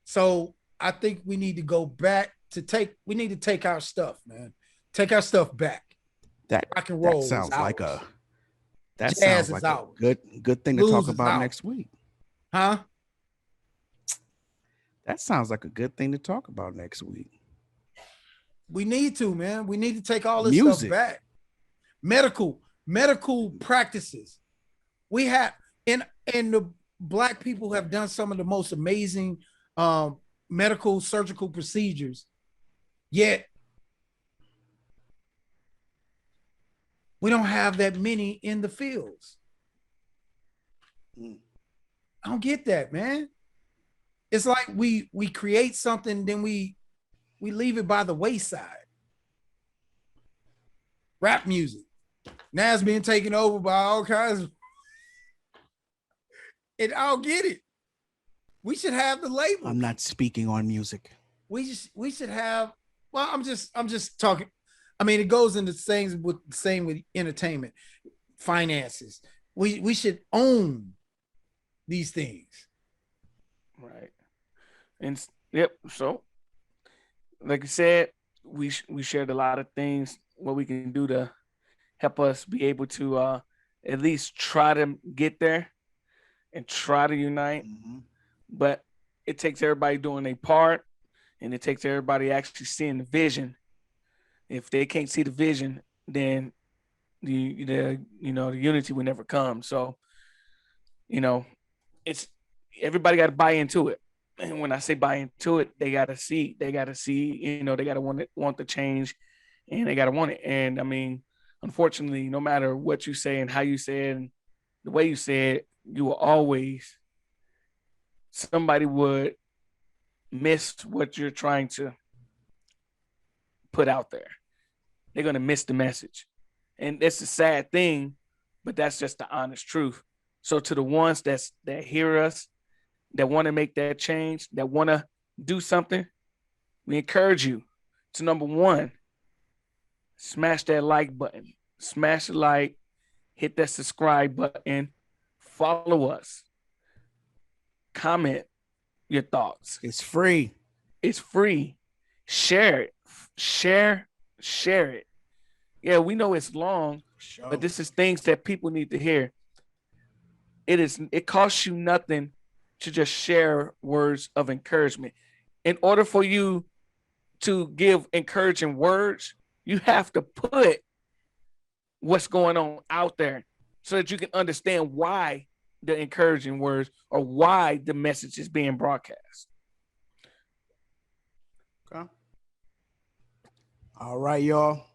So I think we need to go back we need to take our stuff, man. Take our stuff back. That rock and roll. That sounds like a good thing Blues to talk about next week. Huh? That sounds like a good thing to talk about next week. We need to, man. We need to take all this stuff back. Medical practices. We have, and the Black people have done some of the most amazing medical surgical procedures, yet we don't have that many in the fields. I don't get that, man. It's like we create something, then we leave it by the wayside. Rap music now it's being taken over by all kinds of, and I don't get it. We should have the label. I'm not speaking on music. We should have. Well, I'm just talking. I mean, it goes into things with the same with entertainment, finances. We should own these things. Right. And yep. So, like I said, we shared a lot of things, what we can do to help us be able to at least try to get there and try to unite. Mm-hmm. But it takes everybody doing their part, and it takes everybody actually seeing the vision. If they can't see the vision, then the unity will never come. So, it's everybody got to buy into it. And when I say buy into it, they got to see, they got to want the change, and they got to want it. And I mean, unfortunately, no matter what you say and how you say it and the way you say it, you will always, somebody would miss what you're trying to put out there. They're going to miss the message. And it's a sad thing, but that's just the honest truth. So to the ones that hear us, that want to make that change, that want to do something, we encourage you to, number one, smash that like button, smash the like, hit that subscribe button, follow us, comment your thoughts. It's free. It's free. Share it. Share it. Yeah, we know it's long, but this is things that people need to hear. It costs you nothing to just share words of encouragement. In order for you to give encouraging words, you have to put what's going on out there so that you can understand why the encouraging words or why the message is being broadcast. Okay. All right, y'all.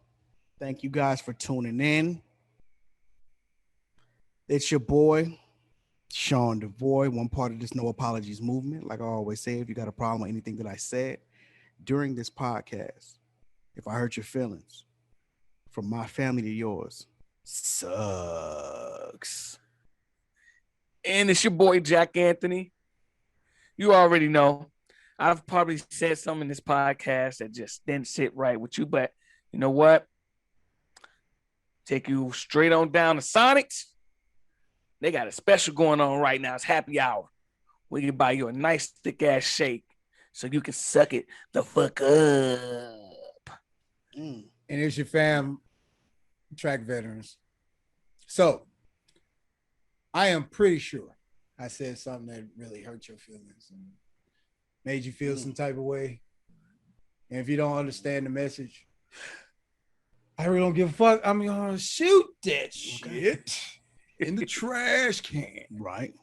Thank you guys for tuning in. It's your boy, Sean DeVoy, one part of this No Apologies movement. Like I always say, if you got a problem with anything that I said during this podcast, if I hurt your feelings, from my family to yours, sucks. And it's your boy, Jack Anthony. You already know. I've probably said something in this podcast that just didn't sit right with you, but you know what? Take you straight on down to Sonics. They got a special going on right now. It's happy hour. We can buy you a nice thick ass shake so you can suck it the fuck up. And it's your fam, track veterans. So I am pretty sure I said something that really hurt your feelings and made you feel some type of way. And if you don't understand the message, I really don't give a fuck. I'm gonna shoot that shit in the trash can. Right.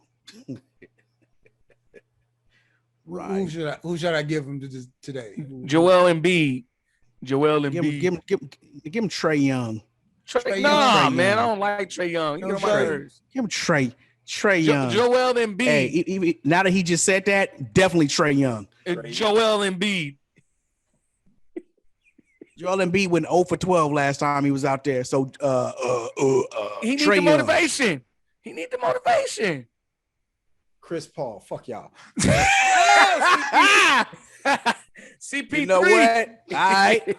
Right. Who should I give him today? Joel Embiid. Give him Trae Young. Nah, man, I don't like Trae Young. You know my nerves. Give him Trae Young. Joel Embiid. Hey, now that he just said that, definitely Trae Young. Joel Embiid. Joel Embiid went 0 for 12 last time he was out there. So he needs the motivation. He needs the motivation. Chris Paul, fuck y'all. CP3. You know what? All right.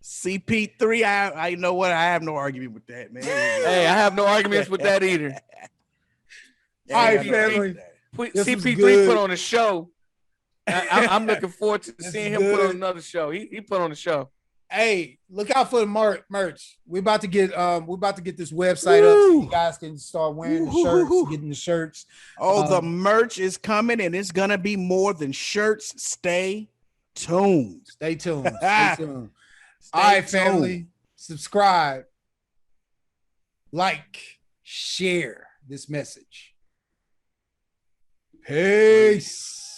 CP3. I know what? I have no argument with that, man. Hey, I have no arguments with that either. All right, family. CP3 put on a show. I'm looking forward to seeing him put on another show. He put on a show. Hey, look out for the merch. We're about to get this website up so you guys can start wearing the shirts, getting the shirts. Oh, the merch is coming and it's gonna be more than shirts. Stay tuned. Stay tuned. Stay tuned. All right, family. Subscribe, like, share this message. Peace.